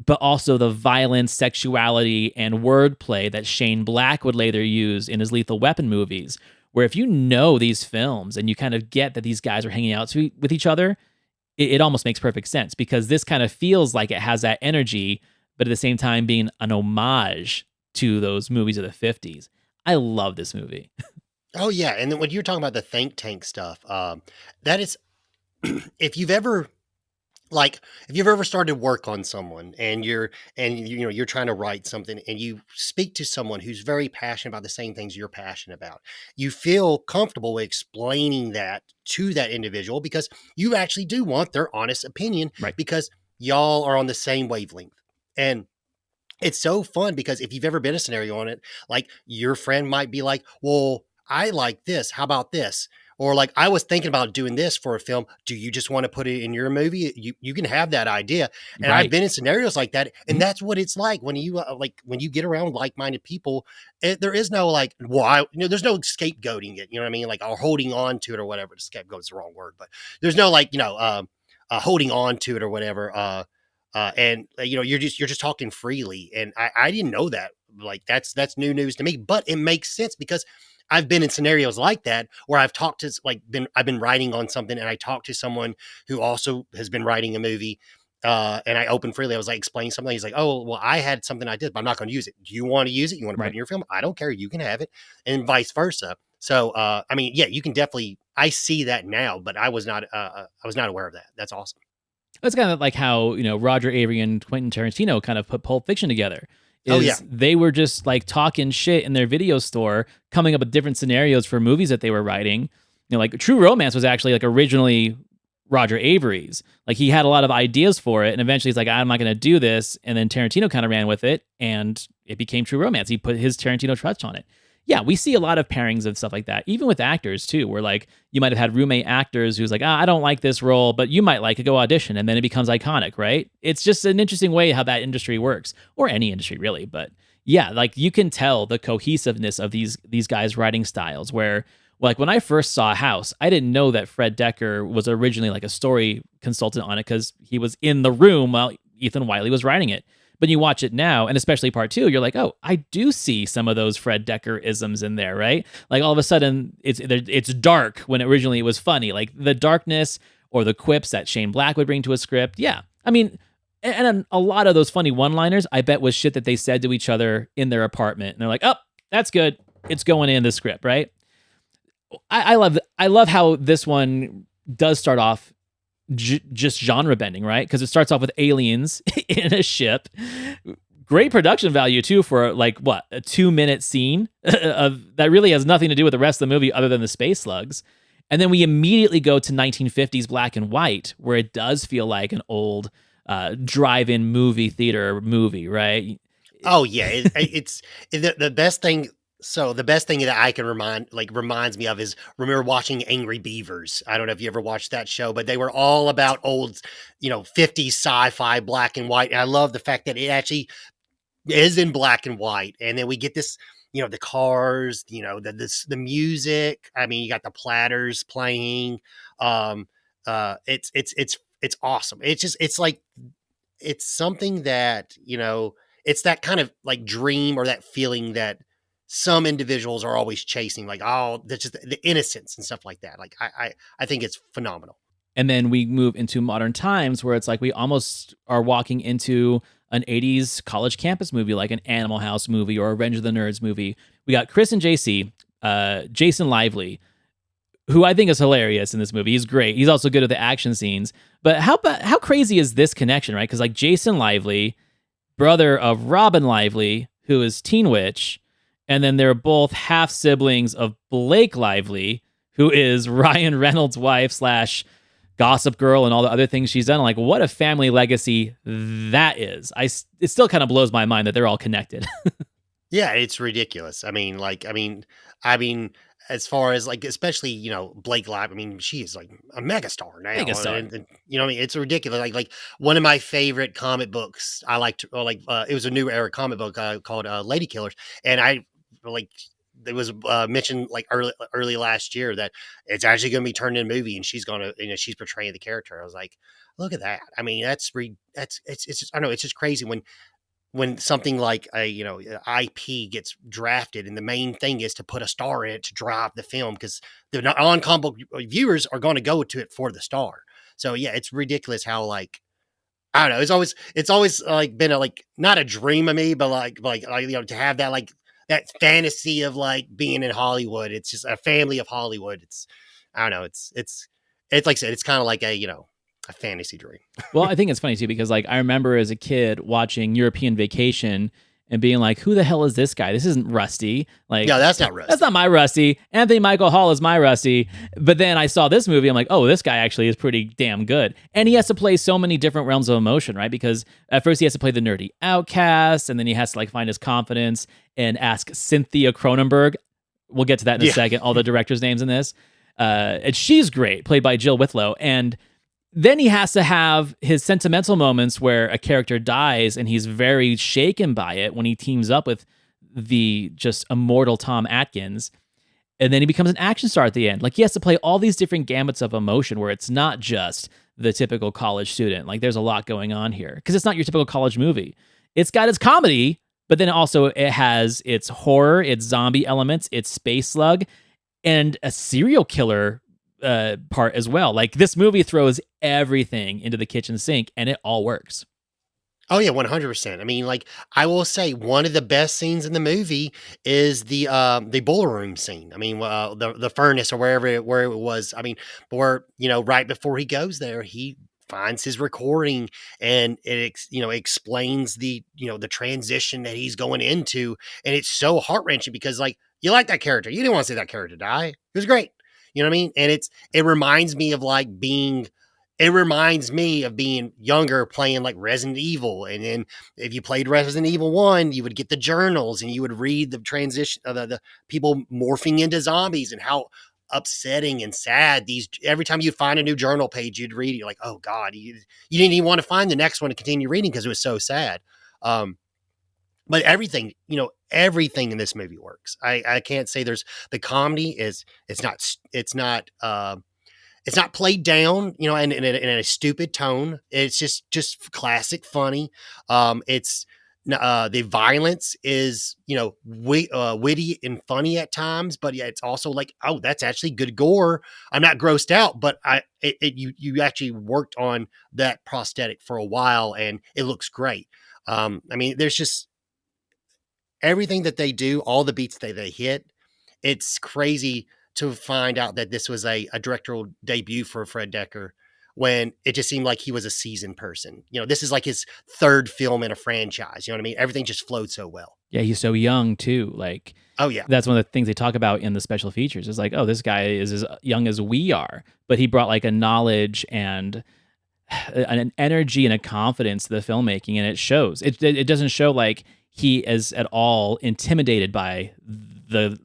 but also the violence, sexuality, and wordplay that Shane Black would later use in his Lethal Weapon movies, where if you know these films and you kind of get that these guys are hanging out with each other, it almost makes perfect sense, because this kind of feels like it has that energy, but at the same time being an homage to those movies of the 50s. I love this movie. Oh yeah, and then when you're talking about the think tank stuff, that is, if you've ever like if you've ever started work on someone and you're trying to write something and you speak to someone who's very passionate about the same things you're passionate about, you feel comfortable explaining that to that individual because you actually do want their honest opinion Right. because y'all are on the same wavelength. And it's so fun because if you've ever been a scenario on it, like your friend might be like, well, I like this. How about this? Or like, I was thinking about doing this for a film. Do you just want to put it in your movie? You can have that idea. And I've Right. been in scenarios like that. And Mhm. that's what it's like when when you get around like-minded people, there is no like, well, there's no scapegoating it. You know what I mean? Like, or holding on to it or whatever. Scapegoat is the wrong word, but there's no like, holding on to it or whatever. You're just talking freely, and I didn't know that. Like that's new news to me, but it makes sense because I've been in scenarios like that where I've been writing on something, and I talked to someone who also has been writing a movie, and I opened freely. I was like explaining something. He's like, "Oh, well, I had something I did, but I'm not going to use it. Do you want to use it? You want to put it Right. in your film? I don't care. You can have it, and vice versa." So, I mean, yeah, you can definitely. I see that now, but I was not. I was not aware of that. That's awesome. That's kind of like how, Roger Avery and Quentin Tarantino kind of put Pulp Fiction together. Oh yeah. Is they were just like talking shit in their video store, coming up with different scenarios for movies that they were writing. Like True Romance was actually like originally Roger Avery's. Like he had a lot of ideas for it, and eventually he's like, I'm not going to do this. And then Tarantino kind of ran with it, and it became True Romance. He put his Tarantino touch on it. Yeah, we see a lot of pairings of stuff like that, even with actors too, where like you might have had roommate actors who's like, I don't like this role, but you might like it, go audition, and then it becomes iconic, right? It's just an interesting way how that industry works, or any industry really. But yeah, like you can tell the cohesiveness of these guys' writing styles. Where like when I first saw House, I didn't know that Fred Decker was originally like a story consultant on it because he was in the room while Ethan Wiley was writing it. But you watch it now, and especially part two, you're like, oh, I do see some of those Fred Decker isms in there, right? Like all of a sudden, it's dark when originally it was funny. Like the darkness or the quips that Shane Black would bring to a script. Yeah, I mean, and a lot of those funny one-liners, I bet was shit that they said to each other in their apartment, and they're like, oh, that's good, it's going in the script, right? I love how this one does start off just genre bending, right? Because it starts off with aliens in a ship. Great production value too for like what, a 2-minute scene of that really has nothing to do with the rest of the movie other than the space slugs. And then we immediately go to 1950s black and white, where it does feel like an old drive-in movie theater movie, right? Oh yeah, it's the best thing. So the best thing that I can reminds me of is remember watching Angry Beavers. I don't know if you ever watched that show, but they were all about old, 50s sci-fi black and white. And I love the fact that it actually is in black and white. And then we get this, the cars, the music. I mean, you got the platters playing. It's awesome. It's something that, it's that kind of like dream or that feeling that some individuals are always chasing, like, oh, that's just the innocence and stuff like that. Like, I think it's phenomenal. And then we move into modern times where it's like we almost are walking into an 80s college campus movie, like an Animal House movie or a Revenge of the Nerds movie. We got Chris and JC, Jason Lively, who I think is hilarious in this movie. He's great. He's also good at the action scenes. But how crazy is this connection, right? Because like Jason Lively, brother of Robin Lively, who is Teen Witch, and then they're both half siblings of Blake Lively, who is Ryan Reynolds' wife slash Gossip Girl and all the other things she's done. Like, what a family legacy that is. It still kind of blows my mind that they're all connected. Yeah, it's ridiculous. I mean, as far as like, especially Blake Lively. I mean, she is like a megastar now. Megastar. And what I mean, it's ridiculous. Like one of my favorite comic books. I liked it was a new era comic book called Lady Killers, and I like. It was mentioned like early last year that it's actually going to be turned into a movie, and she's going to she's portraying the character. I was like, look at that. I mean, it's just, I don't know, it's just crazy when something like a IP gets drafted and the main thing is to put a star in it to drive the film, because the non-comic book viewers are going to go to it for the star. So yeah, it's ridiculous how like, I don't know, it's always like been a like not a dream of me, but like to have that like that fantasy of like being in Hollywood. It's just a family of Hollywood. It's I don't know, it's like I said, it's kind of like a A fantasy dream. Well, I think it's funny too because like I remember as a kid watching European Vacation and being like, "Who the hell is this guy? This isn't Rusty. Like, No, that's not Rusty. that's not my Rusty. Anthony Michael Hall is my Rusty." But then I saw this movie. I'm like, "Oh, this guy actually is pretty damn good." And he has to play so many different realms of emotion, right? Because at first he has to play the nerdy outcast, and then he has to like find his confidence and ask Cynthia Cronenberg. We'll get to that in a second. All the directors' names in this, and she's great, played by Jill Withlow, and then he has to have his sentimental moments where a character dies and he's very shaken by it when he teams up with the just immortal Tom Atkins. And then he becomes an action star at the end. Like he has to play all these different gamuts of emotion where it's not just the typical college student. Like there's a lot going on here because it's not your typical college movie. It's got its comedy, but then also it has its horror, its zombie elements, its space slug, and a serial killer part as well. Like this movie throws everything into the kitchen sink and it all works. Oh yeah, 100%. I mean, like I will say, one of the best scenes in the movie is the boiler room scene. I mean, the furnace or where it was. I mean, where right before he goes there, he finds his recording and it explains the the transition that he's going into, and it's so heart wrenching because like you like that character, you didn't want to see that character die. It was great. You know what I mean? And it reminds me of being younger playing like Resident Evil. And then if you played Resident Evil 1, you would get the journals and you would read the transition of the people morphing into zombies and how upsetting and sad every time you find a new journal page, you'd read it, you're like, oh God, you didn't even want to find the next one to continue reading because it was so sad. But everything in this movie works. I can't say the comedy it's not played down, in a stupid tone. It's just classic funny. It's the violence is witty and funny at times, but yeah, it's also like, oh, that's actually good gore. I'm not grossed out, but you actually worked on that prosthetic for a while, and it looks great. I mean, there's just everything that they do, all the beats that they hit. It's crazy to find out that this was a directorial debut for Fred Decker when it just seemed like he was a seasoned person. This is like his third film in a franchise. You know what I mean? Everything just flowed so well. Yeah, he's so young too. Like, oh yeah, that's one of the things they talk about in the special features. Is like, oh, this guy is as young as we are, but he brought like a knowledge and an energy and a confidence to the filmmaking, and it shows. It doesn't show like he is at all intimidated by the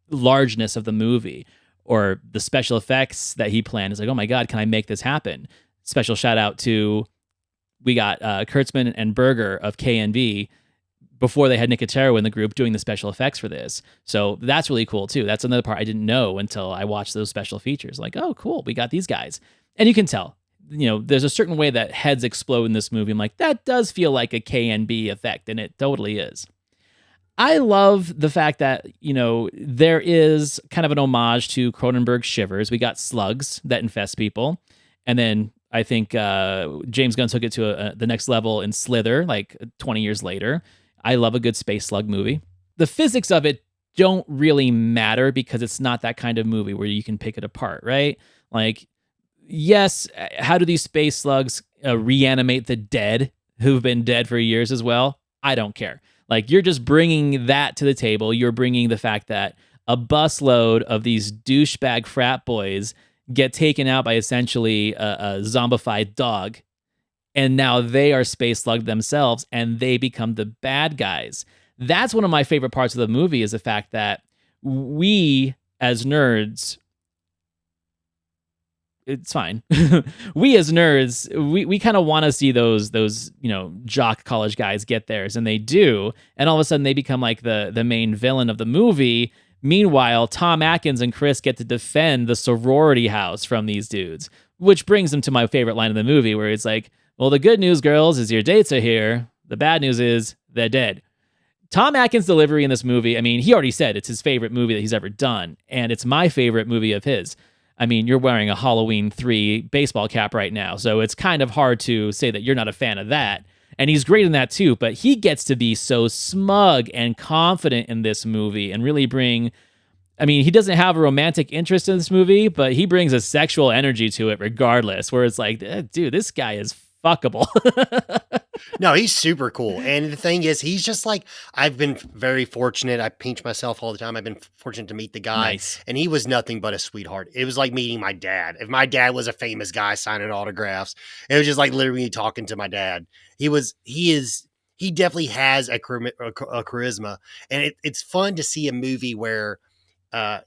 largeness of the movie or the special effects that he planned. Is like, oh my God, can I make this happen? Special shout out to, we got Kurtzman and Berger of K&B before they had Nicotero in the group doing the special effects for this. So that's really cool too. That's another part I didn't know until I watched those special features. Like, oh cool, we got these guys. And you can tell, there's a certain way that heads explode in this movie. I'm like, that does feel like a K&B effect, and it totally is. I love the fact that, there is kind of an homage to Cronenberg's Shivers. We got slugs that infest people. And then I think James Gunn took it to the next level in Slither, like 20 years later. I love a good space slug movie. The physics of it don't really matter because it's not that kind of movie where you can pick it apart, right? Like, yes, how do these space slugs reanimate the dead who've been dead for years as well? I don't care. Like, you're just bringing that to the table. You're bringing the fact that a busload of these douchebag frat boys get taken out by essentially a zombified dog, and now they are space slugged themselves, and they become the bad guys. That's one of my favorite parts of the movie, is the fact that we, as nerds, it's fine. We as nerds, we kind of want to see those jock college guys get theirs, and they do, and all of a sudden they become like the main villain of the movie. Meanwhile, Tom Atkins and Chris get to defend the sorority house from these dudes, which brings them to my favorite line of the movie, where it's like, well, the good news, girls, is your dates are here. The bad news is they're dead. Tom Atkins' delivery in this movie, I mean, he already said it's his favorite movie that he's ever done, and it's my favorite movie of his. I mean, you're wearing a Halloween 3 baseball cap right now, so it's kind of hard to say that you're not a fan of that. And he's great in that too, but he gets to be so smug and confident in this movie and really bring I mean, he doesn't have a romantic interest in this movie, but he brings a sexual energy to it regardless, where it's like, dude, this guy is fuckable. No, he's super cool. And the thing is, he's just like, I've been very fortunate. I pinch myself all the time. I've been fortunate to meet the guy. Nice. And he was nothing but a sweetheart. It was like meeting my dad. If my dad was a famous guy signing autographs, it was just like literally talking to my dad. He definitely has a charisma. And it's fun to see a movie where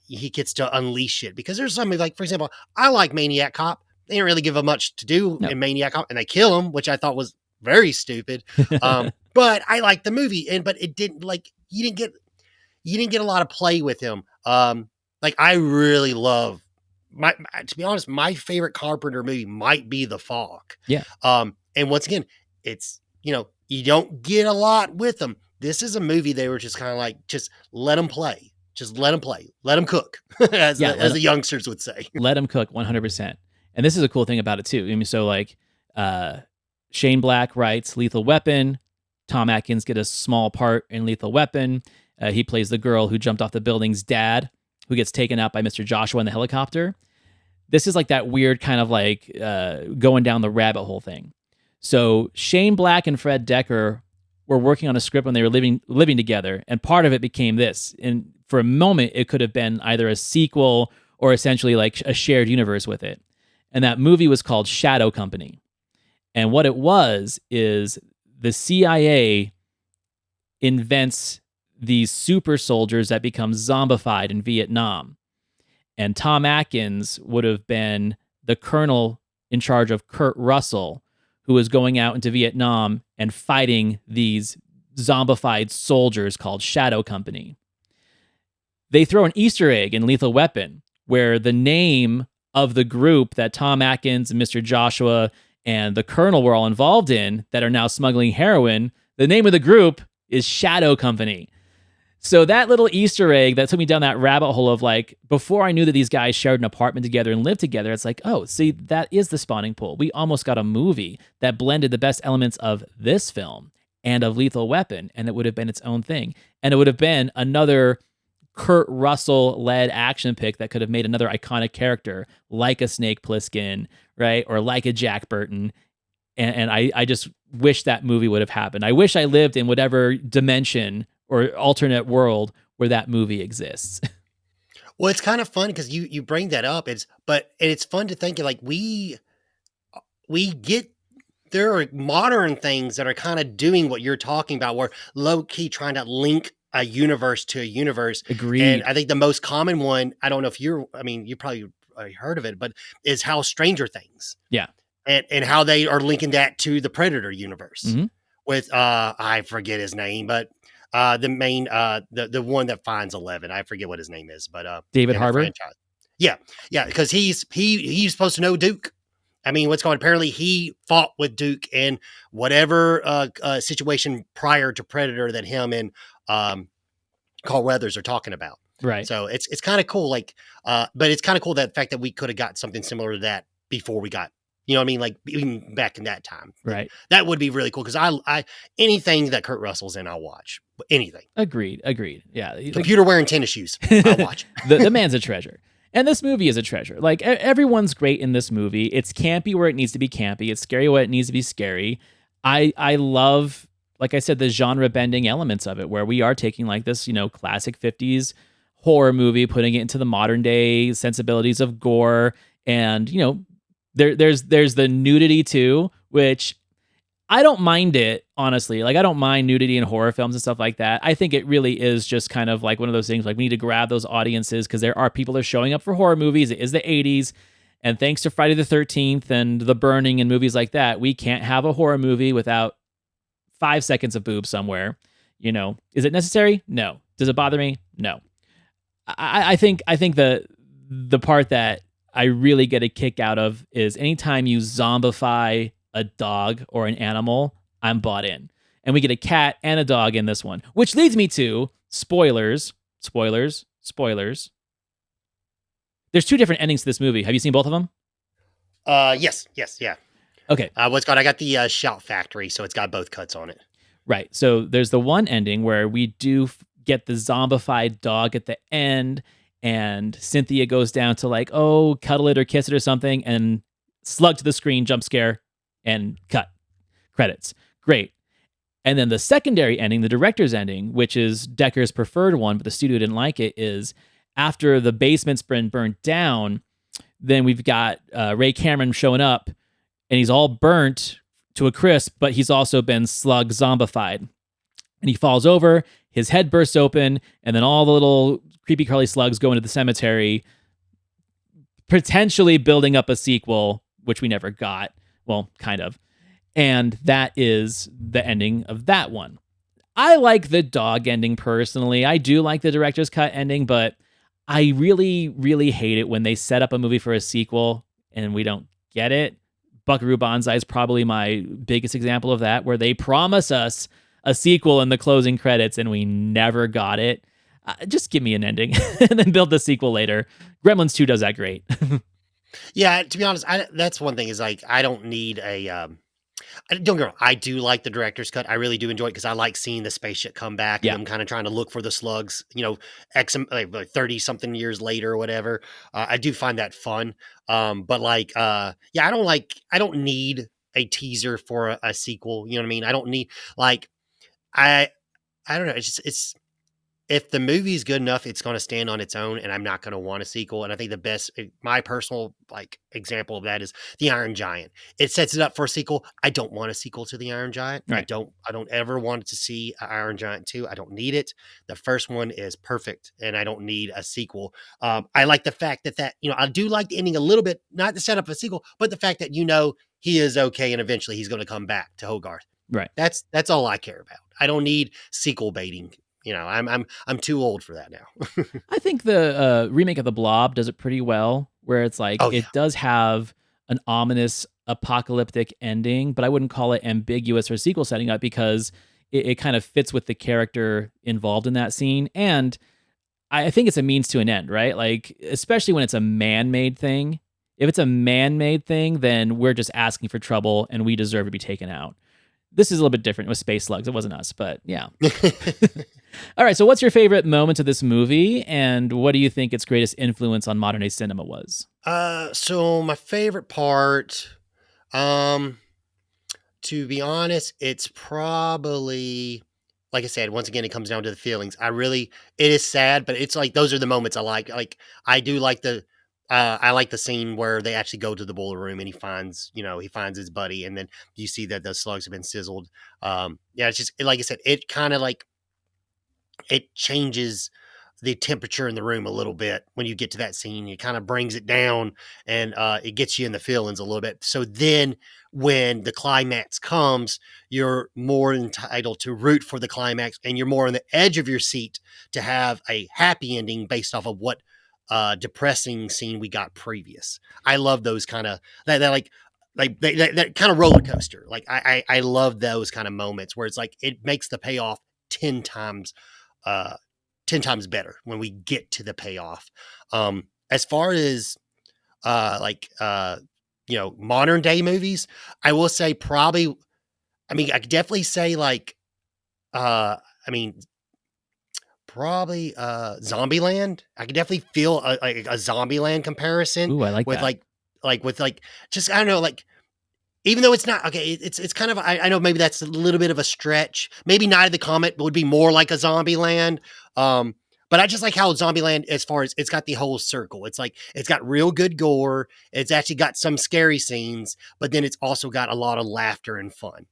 he gets to unleash it, because there's something like, for example, I like Maniac Cop. They didn't really give him much to do in Maniac Cop, and they kill him, which I thought was very stupid. But I liked the movie, but it didn't, like, you didn't get a lot of play with him. Like, I really love to be honest, my favorite Carpenter movie might be The Fog. Yeah. And once again, it's, you don't get a lot with them. This is a movie they were just kind of like, just let them play. Just let them play. Let them cook, as the youngsters would say. Let them cook 100%. And this is a cool thing about it, too. I mean, so, like, Shane Black writes Lethal Weapon. Tom Atkins get a small part in Lethal Weapon. He plays the girl who jumped off the building's dad, who gets taken out by Mr. Joshua in the helicopter. This is like that weird kind of like going down the rabbit hole thing. So Shane Black and Fred Decker were working on a script when they were living together, and part of it became this. And for a moment, it could have been either a sequel or essentially like a shared universe with it. And that movie was called Shadow Company. And what it was is the CIA invents these super soldiers that become zombified in Vietnam. And Tom Atkins would have been the colonel in charge of Kurt Russell, who was going out into Vietnam and fighting these zombified soldiers called Shadow Company. They throw an Easter egg in Lethal Weapon, where the name of the group that Tom Atkins and Mr. Joshua and the colonel were all involved in that are now smuggling heroin, the name of the group is Shadow Company. So that little Easter egg that took me down that rabbit hole of like, before I knew that these guys shared an apartment together and lived together, it's like, oh, see, that is the spawning pool. We almost got a movie that blended the best elements of this film and of Lethal Weapon, and it would have been its own thing. And it would have been another Kurt Russell-led action pick that could have made another iconic character like a Snake Plissken, right? Or like a Jack Burton. And I just wish that movie would have happened. I wish I lived in whatever dimension or alternate world where that movie exists. Well, it's kind of fun because you bring that up. It's fun to think like we get, there are modern things that are kind of doing what you're talking about, where low key trying to link a universe to a universe. Agreed. And I think the most common one, I don't know if you probably heard of it, but is how Stranger Things. Yeah. And how they are linking that to the Predator universe with, I forget his name, but the main, the one that finds 11, I forget what his name is, but David Harbour. Yeah. Because he's supposed to know Duke. I mean, apparently he fought with Duke in whatever situation prior to Predator that him and Carl Weathers are talking about. Right. So it's kind of cool. Like, but it's kind of cool that fact that we could have got something similar to that before we got, you know what I mean? Like even back in that time. Right. That would be really cool. Cause I anything that Kurt Russell's in, I'll watch. Anything. Agreed. Yeah. Computer wearing tennis shoes. I'll watch. the man's a treasure. And this movie is a treasure. Like everyone's great in this movie. It's campy where it needs to be campy. It's scary where it needs to be scary. I love, like I said, the genre bending elements of it, where we are taking like this, classic 50s horror movie, putting it into the modern day sensibilities of gore. And, there's the nudity too, which I don't mind it, honestly. Like, I don't mind nudity in horror films and stuff like that. I think it really is just kind of like one of those things, like we need to grab those audiences because there are people that are showing up for horror movies. It is the 80s. And thanks to Friday the 13th and The Burning and movies like that, we can't have a horror movie without 5 seconds of boob somewhere. Is it necessary? No. Does it bother me? No. I think the part that I really get a kick out of is anytime you zombify a dog or an animal, I'm bought in. And we get a cat and a dog in this one, which leads me to spoilers. There's two different endings to this movie. Have you seen both of them? Yes, yeah. Okay. I got the Shout Factory, so it's got both cuts on it. Right. So there's the one ending where we do get the zombified dog at the end, and Cynthia goes down to like, oh, cuddle it or kiss it or something, and slug to the screen, jump scare, and cut. Credits. Great. And then the secondary ending, the director's ending, which is Decker's preferred one, but the studio didn't like it, is after the basement's been burnt down, then we've got Ray Cameron showing up, and he's all burnt to a crisp, but he's also been slug zombified. And he falls over, his head bursts open, and then all the little creepy crawly slugs go into the cemetery, potentially building up a sequel, which we never got. Well, kind of. And that is the ending of that one. I like the dog ending personally. I do like the director's cut ending, but I really, really hate it when they set up a movie for a sequel and we don't get it. Buckaroo Banzai is probably my biggest example of that, where they promise us a sequel in the closing credits and we never got it. Just give me an ending and then build the sequel later. Gremlins 2 does that great. Yeah, to be honest, that's one thing is like I don't need a. Don't get me wrong, I do like the director's cut. I really do enjoy it because I like seeing the spaceship come back and them kind of trying to look for the slugs, like 30 something years later or whatever. I do find that fun. But I don't need a teaser for a sequel. You know what I mean? I don't need I don't know. It's if the movie is good enough, it's going to stand on its own, and I'm not going to want a sequel. And I think my personal example of that is the Iron Giant. It sets it up for a sequel. I don't want a sequel to the Iron Giant. Right. I don't ever want to see Iron Giant 2. I don't need it. The first one is perfect, and I don't need a sequel. I like the fact that I do like the ending a little bit, not to set up a sequel, but the fact that he is okay, and eventually he's going to come back to Hogarth. Right. That's all I care about. I don't need sequel baiting. I'm too old for that now. I think the remake of The Blob does it pretty well, where it's like it does have an ominous apocalyptic ending, but I wouldn't call it ambiguous or sequel setting up because it kind of fits with the character involved in that scene. And I think it's a means to an end, right? Like, especially when it's a man-made thing. If it's a man-made thing, then we're just asking for trouble and we deserve to be taken out. This is a little bit different with space slugs. It wasn't us, but yeah. All right, so what's your favorite moment of this movie, and what do you think its greatest influence on modern-day cinema was? So my favorite part, to be honest, it's probably, like I said, once again, it comes down to the feelings. It is sad, but it's like, those are the moments I like. Like, I do like I like the scene where they actually go to the boiler room and he finds his buddy, and then you see that the slugs have been sizzled. It's just, like I said, it kind of it changes the temperature in the room a little bit when you get to that scene. It kind of brings it down and it gets you in the feelings a little bit. So then when the climax comes, you're more entitled to root for the climax, and you're more on the edge of your seat to have a happy ending based off of what depressing scene we got previous. I love those kind of that kind of roller coaster. Like I love those kind of moments where it's like it makes the payoff 10 times better when we get to the payoff. As far as modern day movies, I will say probably, I could definitely say probably Zombieland. I could definitely feel a Zombieland comparison. Ooh, I like with that. Just, I don't know, even though it's not okay, it's kind of, I know maybe that's a little bit of a stretch. Maybe Night of the Comet would be more like a Zombieland. But I just like how Zombieland, as far as it's got the whole circle. It's like, it's got real good gore. It's actually got some scary scenes, but then it's also got a lot of laughter and fun.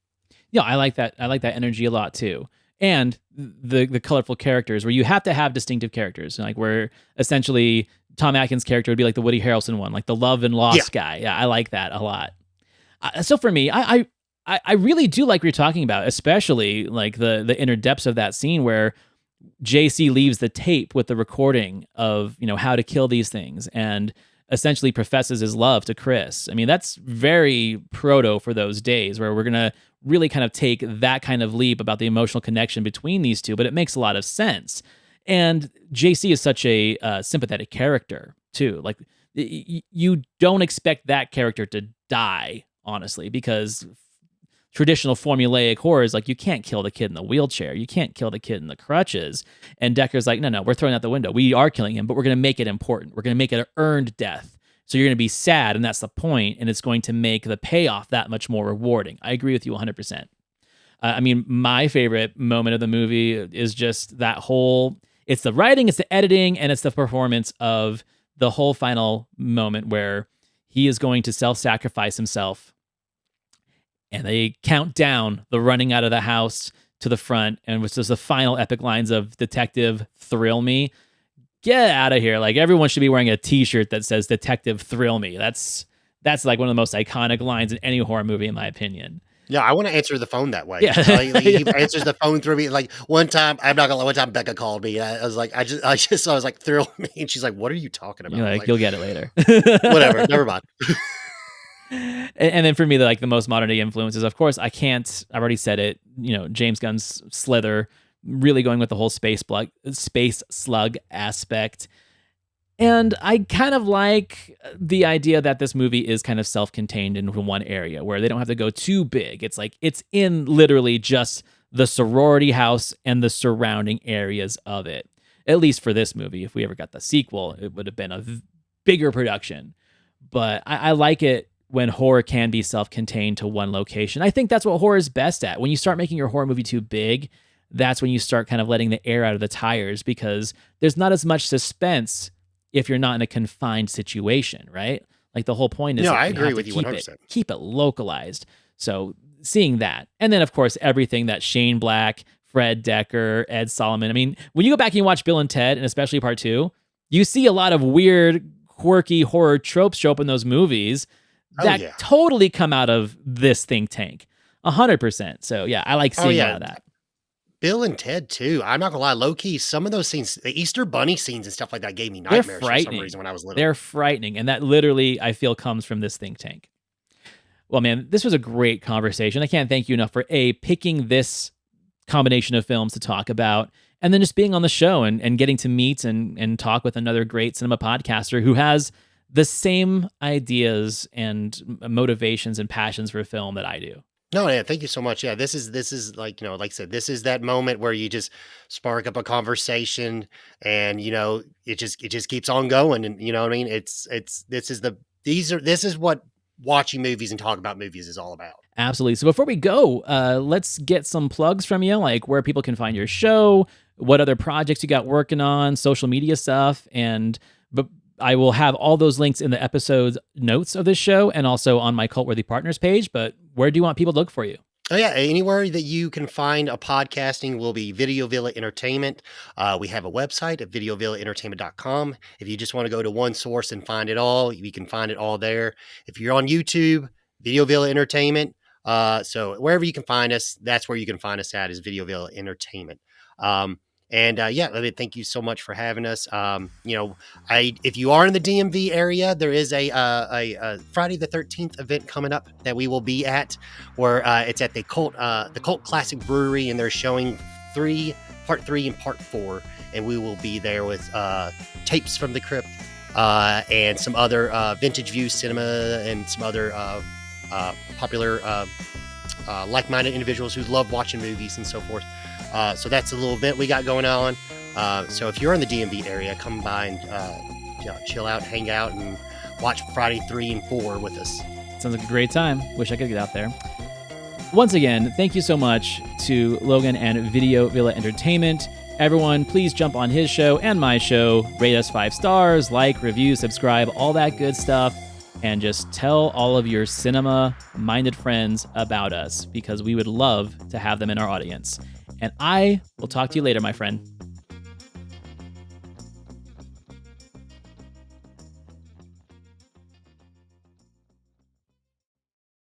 Yeah, I like that. I like that energy a lot too. And the colorful characters, where you have to have distinctive characters, like where essentially Tom Atkins' character would be like the Woody Harrelson one, like the love and loss guy. Yeah, I like that a lot. So for me, I really do like what you're talking about, especially like the inner depths of that scene where JC leaves the tape with the recording of, how to kill these things and essentially professes his love to Chris. I mean, that's very proto for those days, where we're going to really kind of take that kind of leap about the emotional connection between these two, but it makes a lot of sense. And JC is such a sympathetic character too. Like, you don't expect that character to die, honestly, because traditional formulaic horrors, like you can't kill the kid in the wheelchair, you can't kill the kid in the crutches. And Decker's like, no, we're throwing out the window. We are killing him, but we're going to make it important. We're going to make it an earned death. So you're going to be sad, and that's the point, and it's going to make the payoff that much more rewarding. I agree with you 100%. I mean, my favorite moment of the movie is just that whole, it's the writing, it's the editing, and it's the performance of the whole final moment where he is going to self-sacrifice himself, and they count down the running out of the house to the front, and which is the final epic lines of Detective Thrill Me. Get out of here. Like, everyone should be wearing a t-shirt that says Detective Thrill Me. That's like one of the most iconic lines in any horror movie, in my opinion. Yeah, I want to answer the phone that way. Yeah. He answers the phone through me. Like, one time, I'm not gonna lie, one time Becca called me. And I was like, I was like, Thrill Me. And she's like, what are you talking about? You're like, you'll get it later. Whatever, never mind. And then for me, the most modern day influences, of course, I've already said it, James Gunn's Slither, really going with the whole space slug aspect. And I kind of like the idea that this movie is kind of self-contained in one area where they don't have to go too big. It's like it's in literally just the sorority house and the surrounding areas of it. At least for this movie. If we ever got the sequel, it would have been a bigger production. But I like it when horror can be self-contained to one location. I think that's what horror is best at. When you start making your horror movie too big, that's when you start kind of letting the air out of the tires, because there's not as much suspense if you're not in a confined situation, right? Like, the whole point is, no, I agree with you 100%. Keep it localized. So seeing that, and then of course everything that Shane Black, Fred Decker, Ed Solomon. I mean, when you go back and you watch Bill and Ted, and especially Part 2, you see a lot of weird, quirky horror tropes show up in those movies that totally come out of this think tank, 100%. So yeah, I like seeing a lot of that. Bill and Ted too. I'm not gonna lie, low key, some of those scenes, the Easter Bunny scenes and stuff like that, gave me nightmares for some reason when I was little. They're frightening, and that literally, I feel, comes from this think tank. Well, man, this was a great conversation. I can't thank you enough for picking this combination of films to talk about, and then just being on the show and getting to meet and talk with another great cinema podcaster who has the same ideas and motivations and passions for film that I do. No, yeah, thank you so much. Yeah, this is like, like I said, this is that moment where you just spark up a conversation, and it just keeps on going, and you know what I mean? This is what watching movies and talking about movies is all about. Absolutely. So before we go, let's get some plugs from you, like where people can find your show, what other projects you got working on, social media stuff, but I will have all those links in the episode notes of this show and also on my Cultworthy Partners page. But where do you want people to look for you? Oh, yeah. Anywhere that you can find a podcasting will be Video Villa Entertainment. We have a website at videovillaentertainment.com. If you just want to go to one source and find it all, you can find it all there. If you're on YouTube, Video Villa Entertainment. So wherever you can find us, that's where you can find us at, is Video Villa Entertainment. Thank you so much for having us. If you are in the DMV area, there is a Friday the 13th event coming up that we will be at, where it's at the Cult Classic Brewery, and they're showing Part 3 and Part 4, and we will be there with Tapes from the Crypt and some other Vintage View Cinema and some other popular like-minded individuals who love watching movies and so forth. So that's a little event we got going on. So if you're in the DMV area, come by and chill out, hang out, and watch Friday 3 and 4 with us. Sounds like a great time. Wish I could get out there. Once again, thank you so much to Logan and Video Villa Entertainment. Everyone, please jump on his show and my show. Rate us 5 stars, like, review, subscribe, all that good stuff. And just tell all of your cinema-minded friends about us, because we would love to have them in our audience. And I will talk to you later, my friend.